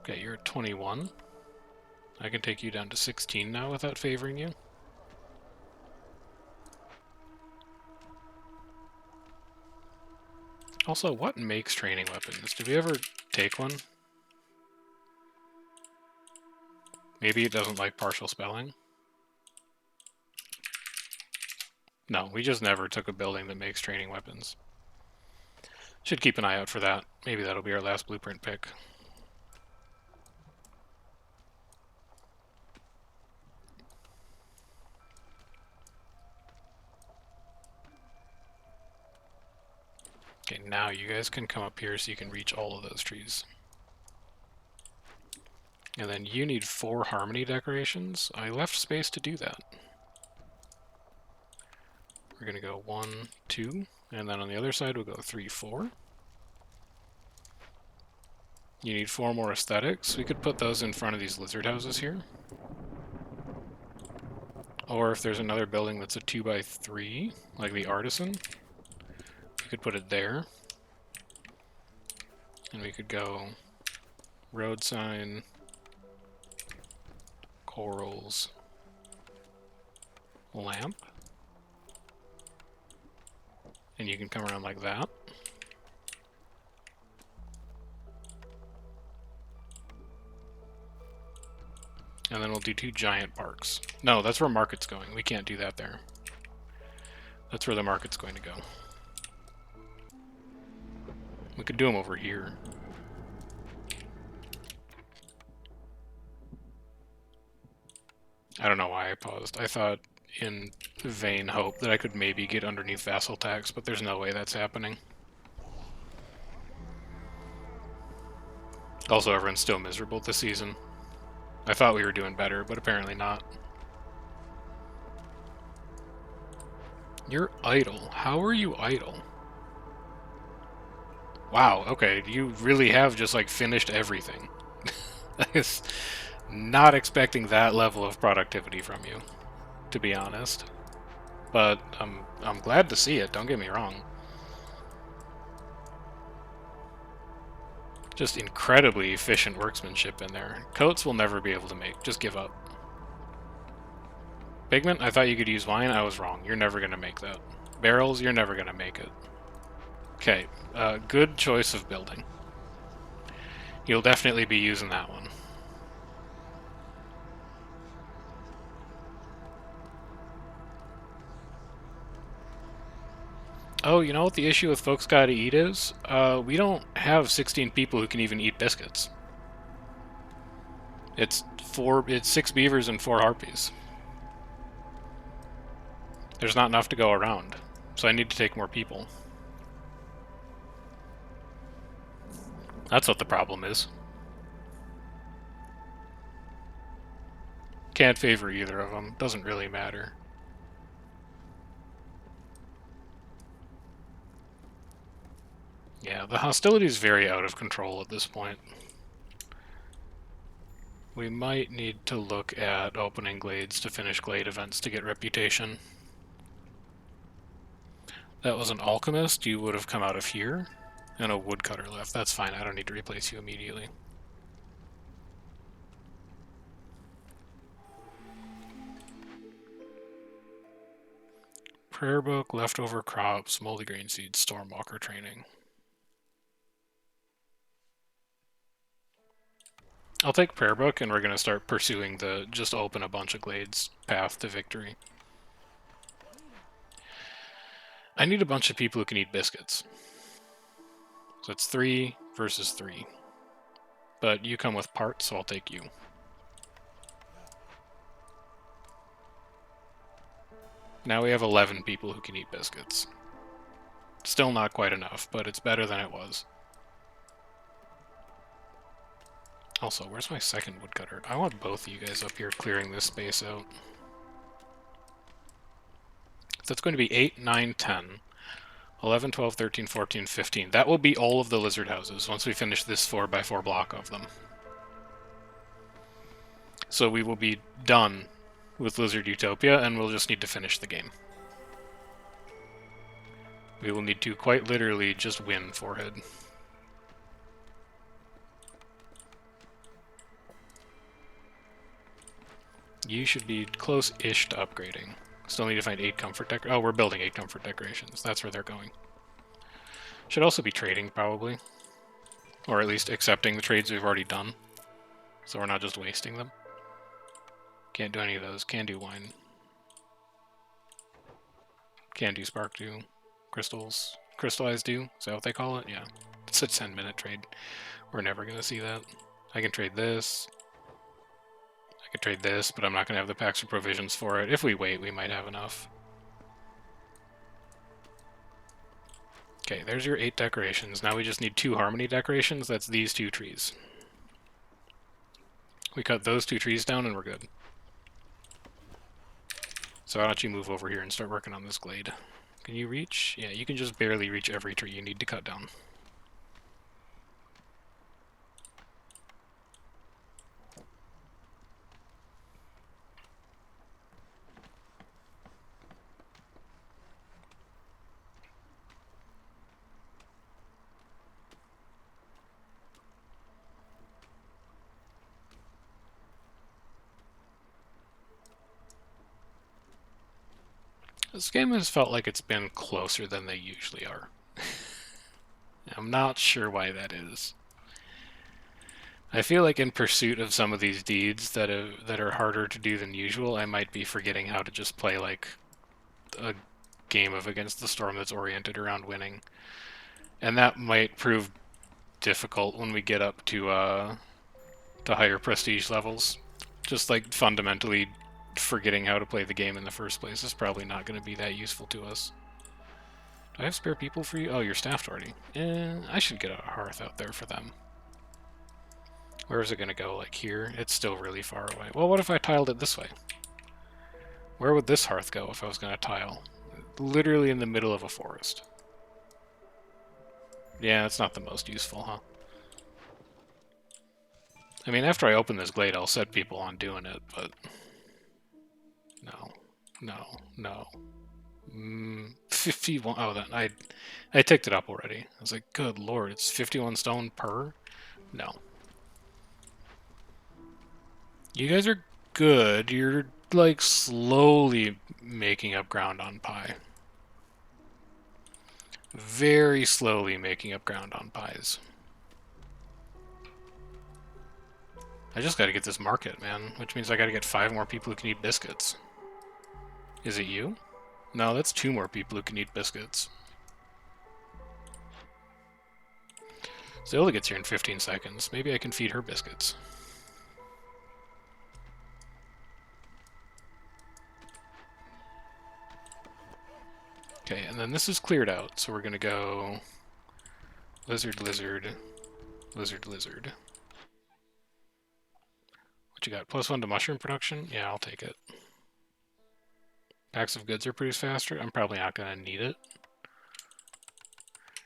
Okay, you're at 21. I can take you down to 16 now without favoring you. Also, what makes training weapons? Did we ever take one? Maybe it doesn't like partial spelling? No, we just never took a building that makes training weapons. Should keep an eye out for that. Maybe that'll be our last blueprint pick. Okay, now you guys can come up here so you can reach all of those trees. And then you need 4 harmony decorations. I left space to do that. We're going to go 1, 2, and then on the other side we'll go 3, 4. You need 4 more aesthetics. We could put those in front of these lizard houses here. Or if there's another building that's a 2x3, like the artisan, we could put it there. And we could go road sign, corals, lamp. And you can come around like that. And then we'll do 2 giant parks. No, that's where market's going. We can't do that there. That's where the market's going to go. We could do them over here. I don't know why I paused. I thought in vain hope that I could maybe get underneath vassal tax, but there's no way that's happening. Also, everyone's still miserable this season. I thought we were doing better, but apparently not. You're idle. How are you idle? Wow, okay, you really have just, like, finished everything. I was not expecting that level of productivity from you, to be honest. But I'm glad to see it, don't get me wrong. Just incredibly efficient workmanship in there. Coats will never be able to make. Just give up. Pigment, I thought you could use wine. I was wrong. You're never going to make that. Barrels, you're never going to make it. Okay, good choice of building. You'll definitely be using that one. Oh, you know what the issue with Folks Gotta Eat is? We don't have 16 people who can even eat biscuits. It's 6 beavers and 4 harpies. There's not enough to go around, so I need to take more people. That's what the problem is. Can't favor either of them. Doesn't really matter. Yeah, the hostility is very out of control at this point. We might need to look at opening glades to finish glade events to get reputation. That was an alchemist. You would have come out of here. And a woodcutter left. That's fine. I don't need to replace you immediately. Prayer book, leftover crops, moldy grain seeds, stormwalker training. I'll take prayer book, and we're going to start pursuing the just open a bunch of glades path to victory. I need a bunch of people who can eat biscuits. So it's 3 versus 3. But you come with parts, so I'll take you. Now we have 11 people who can eat biscuits. Still not quite enough, but it's better than it was. Also, where's my second woodcutter? I want both of you guys up here clearing this space out. So it's going to be 8, 9, 10, 11, 12, 13, 14, 15. That will be all of the lizard houses once we finish this 4x4 block of them. So we will be done with Lizard Utopia, and we'll just need to finish the game. We will need to quite literally just win Forehead. You should be close-ish to upgrading. Still need to find 8 comfort decorations. Oh, we're building 8 comfort decorations. That's where they're going. Should also be trading, probably. Or at least accepting the trades we've already done. So we're not just wasting them. Can't do any of those. Can do wine. Can do spark dew. Crystals. Crystallized dew? Is that what they call it? Yeah. It's a 10-minute trade. We're never going to see that. I can trade this. I could trade this, but I'm not going to have the packs or provisions for it. If we wait, we might have enough. Okay, there's your 8 decorations. Now we just need 2 harmony decorations. That's these 2 trees. We cut those 2 trees down and we're good. So why don't you move over here and start working on this glade? Can you reach? Yeah, you can just barely reach every tree you need to cut down. This game has felt like it's been closer than they usually are. I'm not sure why that is. I feel like in pursuit of some of these deeds that are harder to do than usual, I might be forgetting how to just play like a game of Against the Storm that's oriented around winning. And that might prove difficult when we get up to higher prestige levels. Just like fundamentally forgetting how to play the game in the first place is probably not going to be that useful to us. Do I have spare people for you? Oh, you're staffed already. I should get a hearth out there for them. Where is it going to go? Like here? It's still really far away. Well, what if I tiled it this way? Where would this hearth go if I was going to tile? Literally in the middle of a forest. Yeah, it's not the most useful, huh? I mean, after I open this glade, I'll set people on doing it, but... No. No. No. 51... Oh, then I ticked it up already. I was like, good lord, it's 51 stone per? No. You guys are good. You're, like, slowly making up ground on pie. Very slowly making up ground on pies. I just gotta get this market, man, which means I gotta get 5 more people who can eat biscuits. Is it you? No, that's 2 more people who can eat biscuits. Zola gets here in 15 seconds. Maybe I can feed her biscuits. Okay, and then this is cleared out, so we're gonna go... Lizard, lizard, lizard, lizard. What you got? +1 to mushroom production? Yeah, I'll take it. Packs of goods are produced faster. I'm probably not gonna need it.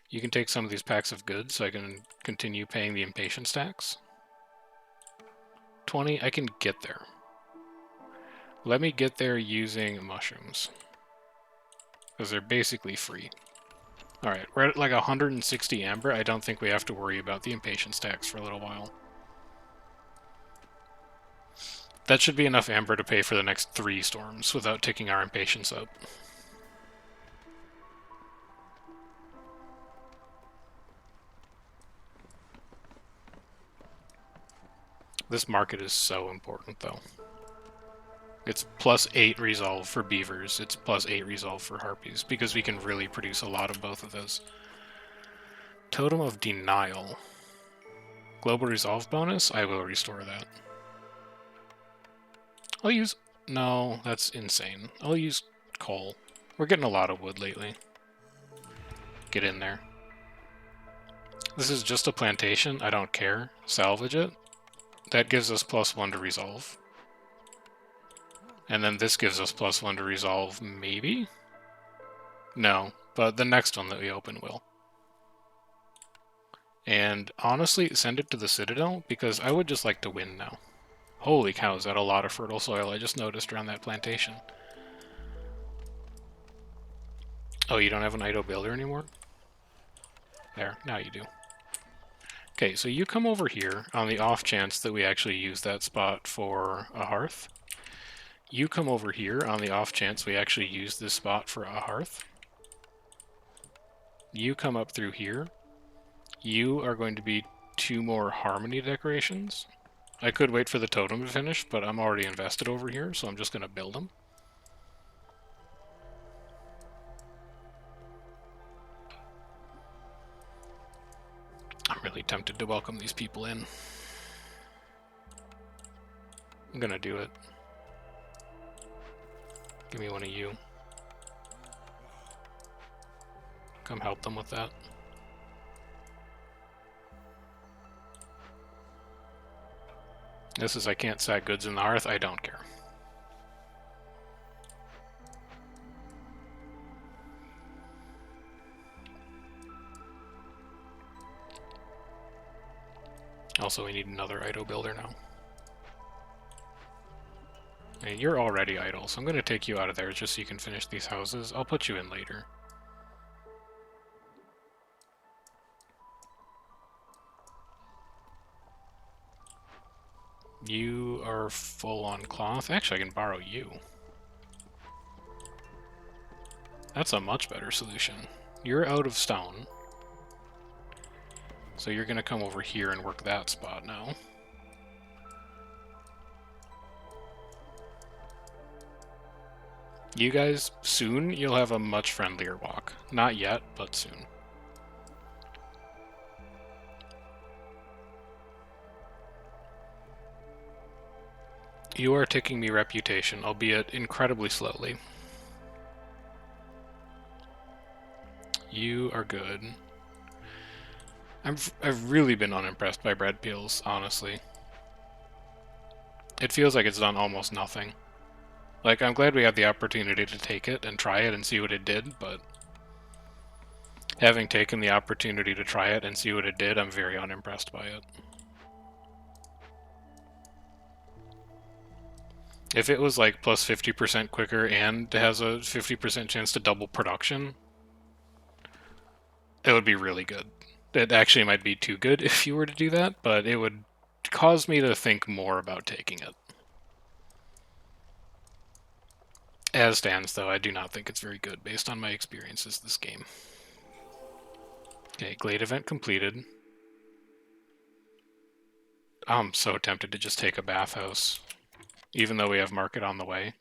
You can take some of these packs of goods so I can continue paying the impatience tax. 20, I can get there. Let me get there using mushrooms. Because they're basically free. Alright, we're at like 160 amber. I don't think we have to worry about the impatience tax for a little while. That should be enough amber to pay for the next 3 storms without ticking our impatience up. This market is so important, though. It's +8 resolve for beavers. It's +8 resolve for harpies, because we can really produce a lot of both of those. Totem of Denial. Global resolve bonus? I will restore that. I'll use... No, that's insane. I'll use coal. We're getting a lot of wood lately. Get in there. This is just a plantation. I don't care. Salvage it. That gives us +1 to resolve. And then this gives us +1 to resolve, maybe? No, but the next one that we open will. And honestly, send it to the Citadel, because I would just like to win now. Holy cow, is that a lot of fertile soil I just noticed around that plantation. Oh, you don't have an idle builder anymore? There, now you do. Okay, so you come over here on the off chance that we actually use that spot for a hearth. You come over here on the off chance we actually use this spot for a hearth. You come up through here. You are going to be 2 more harmony decorations. I could wait for the totem to finish, but I'm already invested over here, so I'm just going to build them. I'm really tempted to welcome these people in. I'm going to do it. Give me one of you. Come help them with that. This is I can't sack goods in the hearth. I don't care. Also, we need another idle builder now. And you're already idle, so I'm going to take you out of there just so you can finish these houses. I'll put you in later. You are full on cloth. Actually, I can borrow you. That's a much better solution. You're out of stone. So you're going to come over here and work that spot now. You guys, soon you'll have a much friendlier walk. Not yet, but soon. You are ticking me reputation, albeit incredibly slowly. You are good. I've really been unimpressed by bread peels, honestly. It feels like it's done almost nothing. Like, I'm glad we had the opportunity to take it and try it and see what it did, but having taken the opportunity to try it and see what it did, I'm very unimpressed by it. If it was like plus 50% quicker and has a 50% chance to double production, it would be really good. It actually might be too good if you were to do that, but it would cause me to think more about taking it. As stands, though, I do not think it's very good based on my experiences this game. Okay, Glade event completed. I'm so tempted to just take a bathhouse, even though we have market on the way.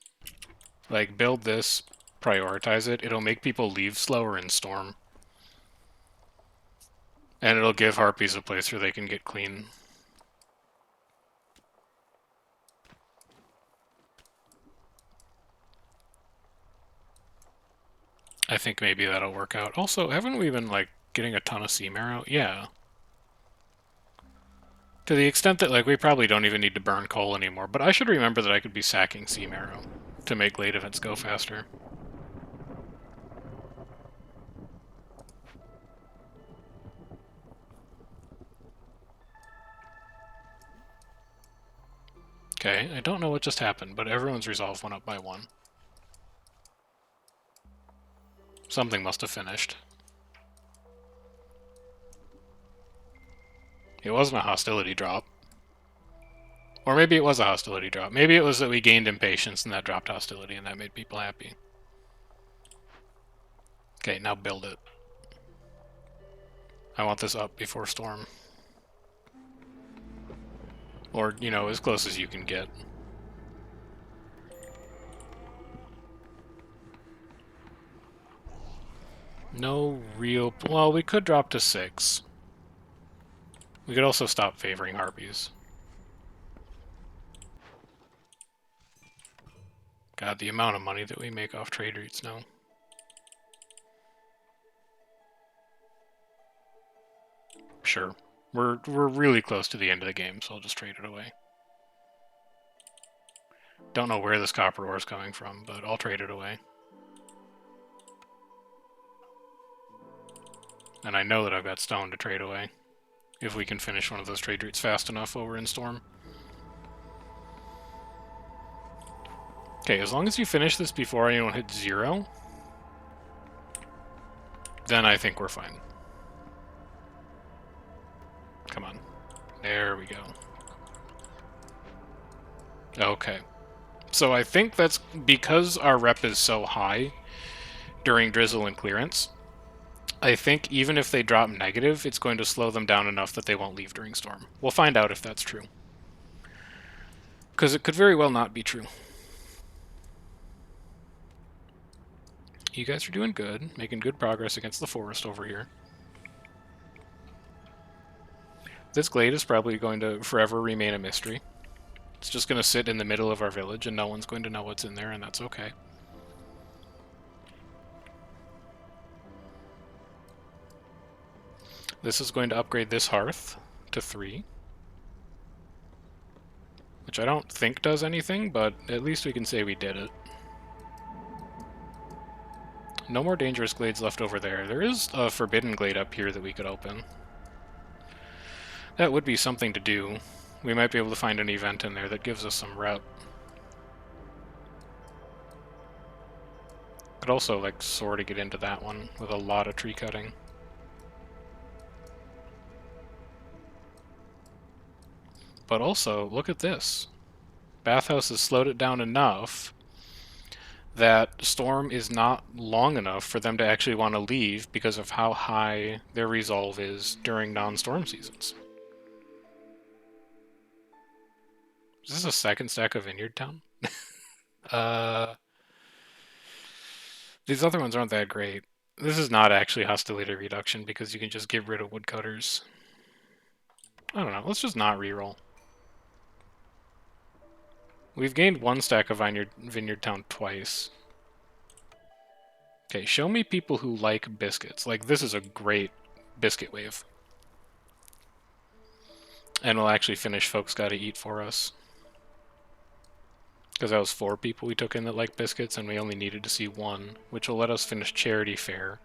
Like, build this, prioritize it. It'll make people leave slower in Storm. And it'll give Harpies a place where they can get clean. I think maybe that'll work out. Also, haven't we been, like, getting a ton of sea marrow? Yeah. To the extent that, like, we probably don't even need to burn coal anymore, but I should remember that I could be sacking sea marrow to make late events go faster. Okay, I don't know what just happened, but everyone's resolve went up by 1. Something must have finished. It wasn't a hostility drop. Or maybe it was a hostility drop. Maybe it was that we gained impatience and that dropped hostility and that made people happy. Okay, now build it. I want this up before Storm. Or, you know, as close as you can get. No real... Well, we could drop to 6. We could also stop favoring Harpies. God, the amount of money that we make off trade routes now. Sure. We're really close to the end of the game, so I'll just trade it away. Don't know where this copper ore is coming from, but I'll trade it away. And I know that I've got stone to trade away, if we can finish one of those trade routes fast enough while we're in Storm. Okay, as long as you finish this before anyone hits 0, then I think we're fine. Come on. There we go. Okay. So I think that's because our rep is so high during drizzle and clearance. I think even if they drop negative, it's going to slow them down enough that they won't leave during Storm. We'll find out if that's true. Because it could very well not be true. You guys are doing good, making good progress against the forest over here. This glade is probably going to forever remain a mystery. It's just going to sit in the middle of our village, and no one's going to know what's in there, and that's okay. This is going to upgrade this hearth to 3. Which I don't think does anything, but at least we can say we did it. No more dangerous glades left over there. There is a forbidden glade up here that we could open. That would be something to do. We might be able to find an event in there that gives us some rep. Could also, like, sort of get into that one with a lot of tree cutting. But also, look at this. Bathhouse has slowed it down enough that Storm is not long enough for them to actually want to leave because of how high their resolve is during non-storm seasons. Is this a second stack of Vineyard Town? These other ones aren't that great. This is not actually hostility reduction because you can just get rid of woodcutters. I don't know. Let's just not reroll. We've gained 1 stack of Vineyard Town twice. Okay, show me people who like biscuits. Like, this is a great biscuit wave. And we'll actually finish Folks Gotta Eat for us. Because that was 4 people we took in that like biscuits, and we only needed to see 1, which will let us finish Charity Fair.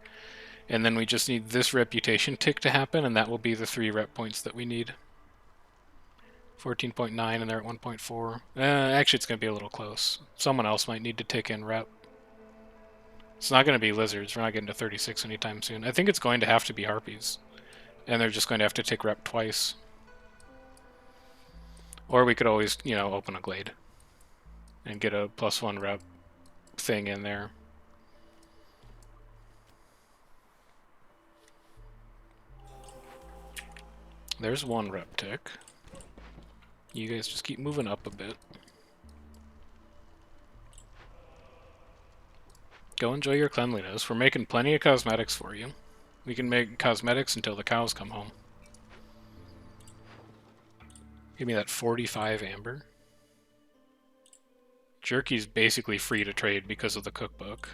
And then we just need this reputation tick to happen, and that will be the 3 rep points that we need. 14.9, and they're at 1.4. Actually, it's going to be a little close. Someone else might need to tick in rep. It's not going to be lizards. We're not getting to 36 anytime soon. I think it's going to have to be harpies. And they're just going to have to tick rep twice. Or we could always, you know, open a glade. And get a +1 rep thing in there. There's 1 rep tick. You guys just keep moving up a bit. Go enjoy your cleanliness. We're making plenty of cosmetics for you. We can make cosmetics until the cows come home. Give me that 45 amber. Jerky's basically free to trade because of the cookbook.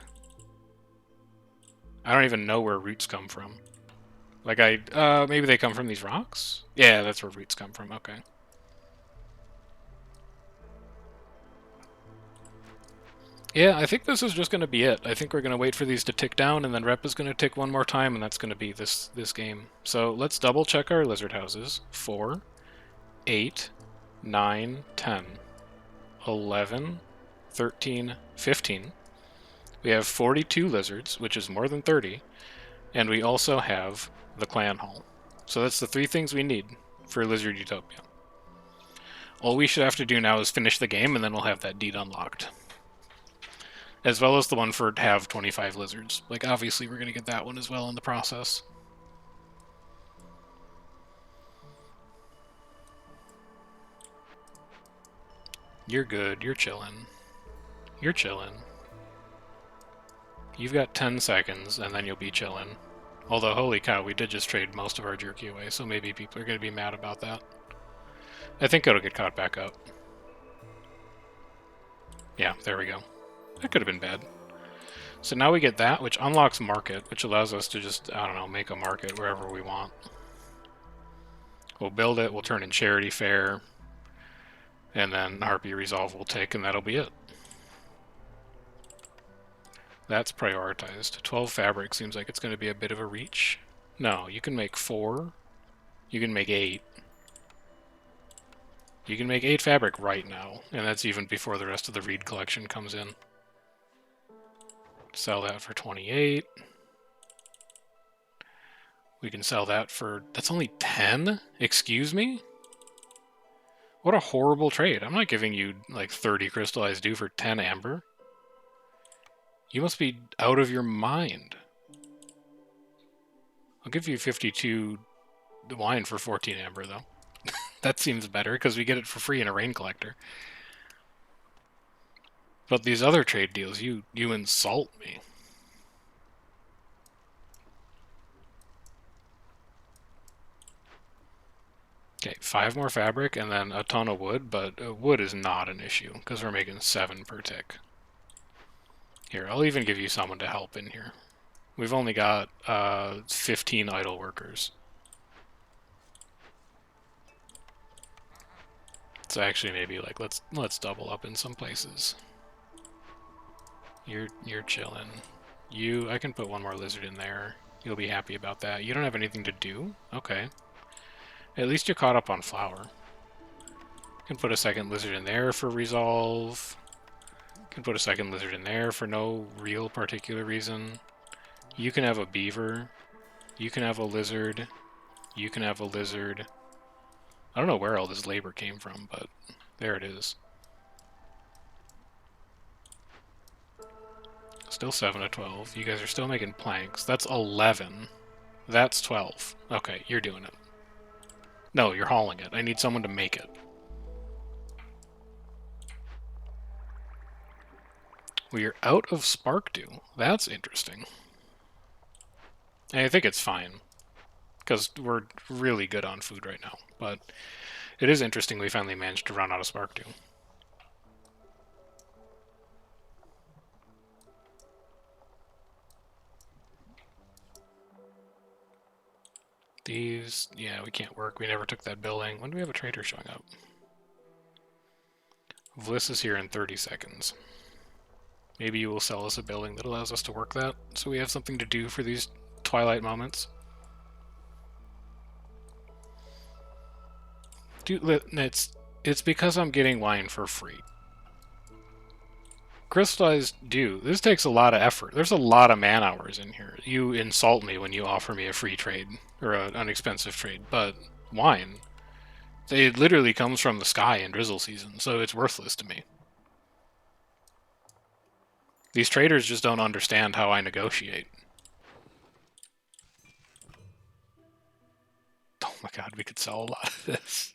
I don't even know where roots come from. Like, maybe they come from these rocks? Yeah, that's where roots come from, okay. Yeah, I think this is just going to be it. I think we're going to wait for these to tick down, and then rep is going to tick 1 more time, and that's going to be this game. So let's double check our lizard houses. 4, 8, 9, 10, 11, 13, 15. We have 42 lizards, which is more than 30, and we also have the clan hall. So that's the 3 things we need for Lizard Utopia. All we should have to do now is finish the game, and then we'll have that deed unlocked. As well as the one for have 25 lizards. Like, obviously we're going to get that one as well in the process. You're good. You're chillin'. You're chillin'. You've got 10 seconds, and then you'll be chillin'. Although, holy cow, we did just trade most of our jerky away, so maybe people are going to be mad about that. I think it'll get caught back up. Yeah, there we go. That could have been bad. So now we get that, which unlocks market, which allows us to just, I don't know, make a market wherever we want. We'll build it, we'll turn in Charity Fair, and then Harpy Resolve will tick, and that'll be it. That's prioritized. 12 fabric seems like it's going to be a bit of a reach. No, you can make 4. You can make 8. You can make 8 fabric right now, and that's even before the rest of the Reed collection comes in. Sell that for 28. We can sell that for... That's only 10? Excuse me? What a horrible trade. I'm not giving you, like, 30 crystallized dew for 10 amber. You must be out of your mind. I'll give you 52 wine for 14 amber, though. That seems better, because we get it for free in a rain collector. But these other trade deals, you insult me. Okay, 5 more fabric and then a ton of wood, but wood is not an issue, because we're making 7 per tick. Here, I'll even give you someone to help in here. We've only got 15 idle workers. So actually maybe like let's double up in some places. You're chilling. I can put 1 more lizard in there. You'll be happy about that. You don't have anything to do? Okay. At least you're caught up on flour. Can put a 2nd lizard in there for resolve. Can put a 2nd lizard in there for no real particular reason. You can have a beaver. You can have a lizard. You can have a lizard. I don't know where all this labor came from, but there it is. Still 7 to 12. You guys are still making planks. That's 11. That's 12. Okay, you're doing it. No, you're hauling it. I need someone to make it. We are out of spark dew. That's interesting. And I think it's fine, because we're really good on food right now. But it is interesting we finally managed to run out of spark dew. These, yeah, we can't work. We never took that building. When do we have a trader showing up? Vliss is here in 30 seconds. Maybe you will sell us a building that allows us to work that, so we have something to do for these twilight moments. Dude, it's because I'm getting wine for free. Crystallized dew. This takes a lot of effort. There's a lot of man hours in here. You insult me when you offer me a free trade, or an expensive trade, but wine, it literally comes from the sky in drizzle season, so it's worthless to me. These traders just don't understand how I negotiate. Oh my god, we could sell a lot of this.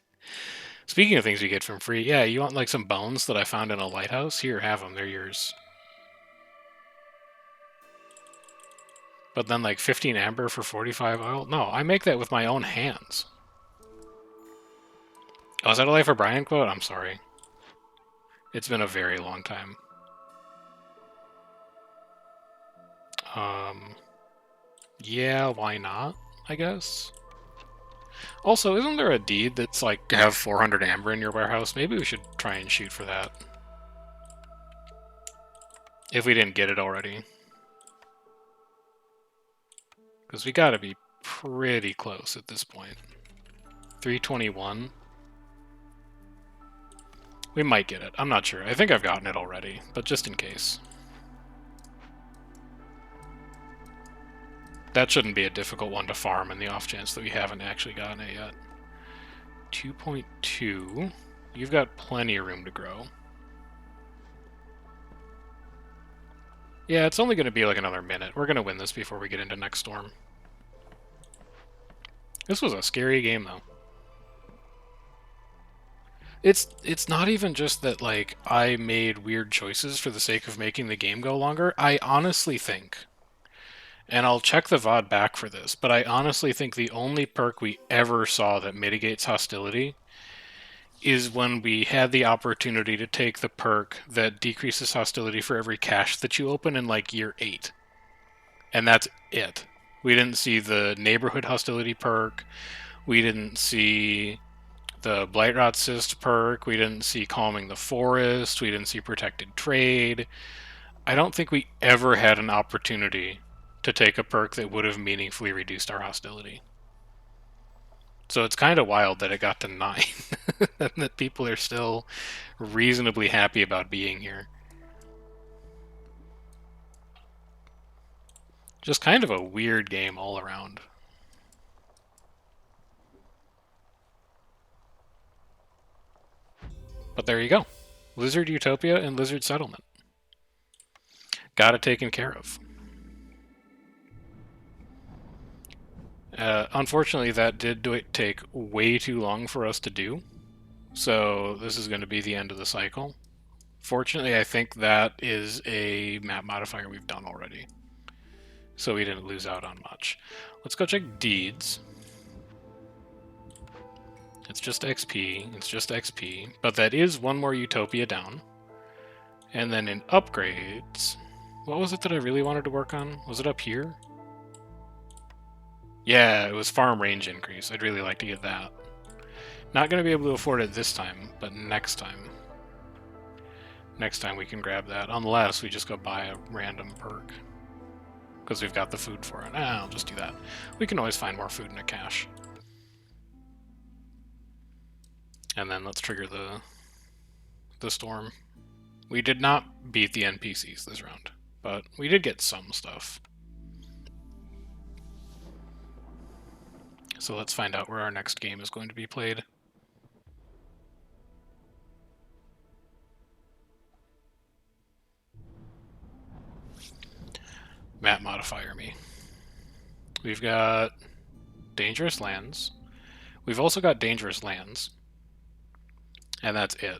Speaking of things we get from free, yeah, you want like some bones that I found in a lighthouse? Here, have them. They're yours. But then like 15 amber for 45 oil? No, I make that with my own hands. Oh, is that a Life of Brian quote? I'm sorry. It's been a very long time. Yeah, why not, I guess? Also, isn't there a deed that's like, have 400 amber in your warehouse? Maybe we should try and shoot for that. If we didn't get it already. Because we gotta be pretty close at this point. 321. We might get it. I'm not sure. I think I've gotten it already, but just in case. That shouldn't be a difficult one to farm in the off chance that we haven't actually gotten it yet. 2.2. You've got plenty of room to grow. Yeah, it's only going to be like another minute. We're going to win this before we get into next storm. This was a scary game, though. It's not even just that, like, I made weird choices for the sake of making the game go longer. I honestly think, and I'll check the VOD back for this, but I honestly think the only perk we ever saw that mitigates hostility is when we had the opportunity to take the perk that decreases hostility for every cache that you open in, like, year 8. And that's it. We didn't see the neighborhood hostility perk. We didn't see the Blightrot Cyst perk. We didn't see Calming the Forest. We didn't see Protected Trade. I don't think we ever had an opportunity to take a perk that would have meaningfully reduced our hostility. So it's kind of wild that it got to 9, and that people are still reasonably happy about being here. Just kind of a weird game all around. But there you go. Lizard Utopia and Lizard Settlement. Got it taken care of. Unfortunately, that did take way too long for us to do. So this is going to be the end of the cycle. Fortunately, I think that is a map modifier we've done already. So we didn't lose out on much. Let's go check deeds. It's just XP. It's just XP. But that is one more Utopia down. And then in upgrades... What was it that I really wanted to work on? Was it up here? Yeah, it was farm range increase. I'd really like to get that. Not going to be able to afford it this time, but next time. Next time we can grab that, unless we just go buy a random perk. Because we've got the food for it. I'll just do that. We can always find more food in a cache. And then let's trigger the storm. We did not beat the NPCs this round, but we did get some stuff. So let's find out where our next game is going to be played. Map modifier me. We've got Dangerous Lands. We've also got Dangerous Lands. And that's it.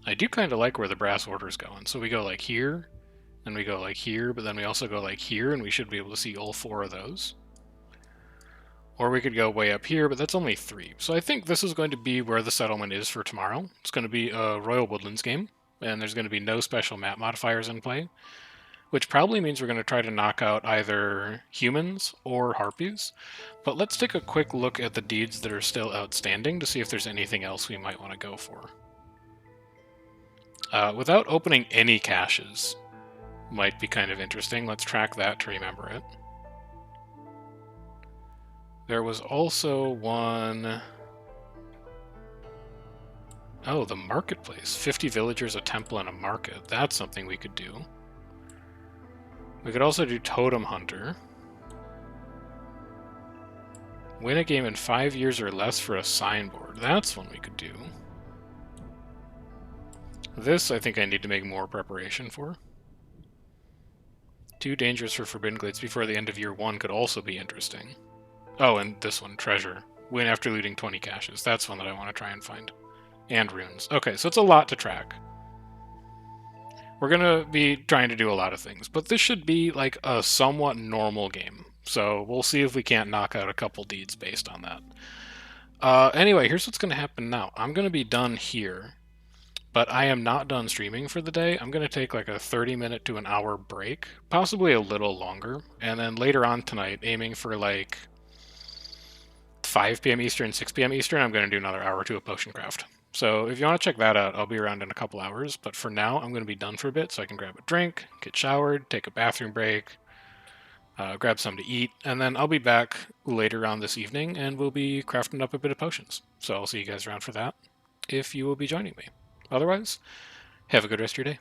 I do kind of like where the Brass Order's going. So we go like here, and we go like here, but then we also go like here, and we should be able to see all 4 of those. Or we could go way up here, but that's only 3. So I think this is going to be where the settlement is for tomorrow. It's going to be a Royal Woodlands game, and there's going to be no special map modifiers in play, which probably means we're going to try to knock out either humans or harpies. But let's take a quick look at the deeds that are still outstanding to see if there's anything else we might want to go for. Without opening any caches, might be kind of interesting. Let's track that to remember it. There was also one... Oh, the marketplace. 50 villagers, a temple, and a market. That's something we could do. We could also do Totem Hunter. Win a game in 5 years or less for a signboard. That's one we could do. This, I think I need to make more preparation for. 2 dangers for Forbidden Glades before the end of year 1 could also be interesting. Oh, and this one, Treasure. Win after looting 20 caches. That's one that I want to try and find. And runes. Okay, so it's a lot to track. We're going to be trying to do a lot of things, but this should be like a somewhat normal game. So we'll see if we can't knock out a couple deeds based on that. Anyway, here's what's going to happen now. I'm going to be done here, but I am not done streaming for the day. I'm going to take like a 30-minute to an hour break, possibly a little longer, and then later on tonight, aiming for like 5 p.m. Eastern, 6 p.m. Eastern, I'm going to do another hour or two of Potion Craft. So if you want to check that out, I'll be around in a couple hours. But for now, I'm going to be done for a bit so I can grab a drink, get showered, take a bathroom break, grab something to eat, and then I'll be back later on this evening and we'll be crafting up a bit of potions. So I'll see you guys around for that if you will be joining me. Otherwise, have a good rest of your day.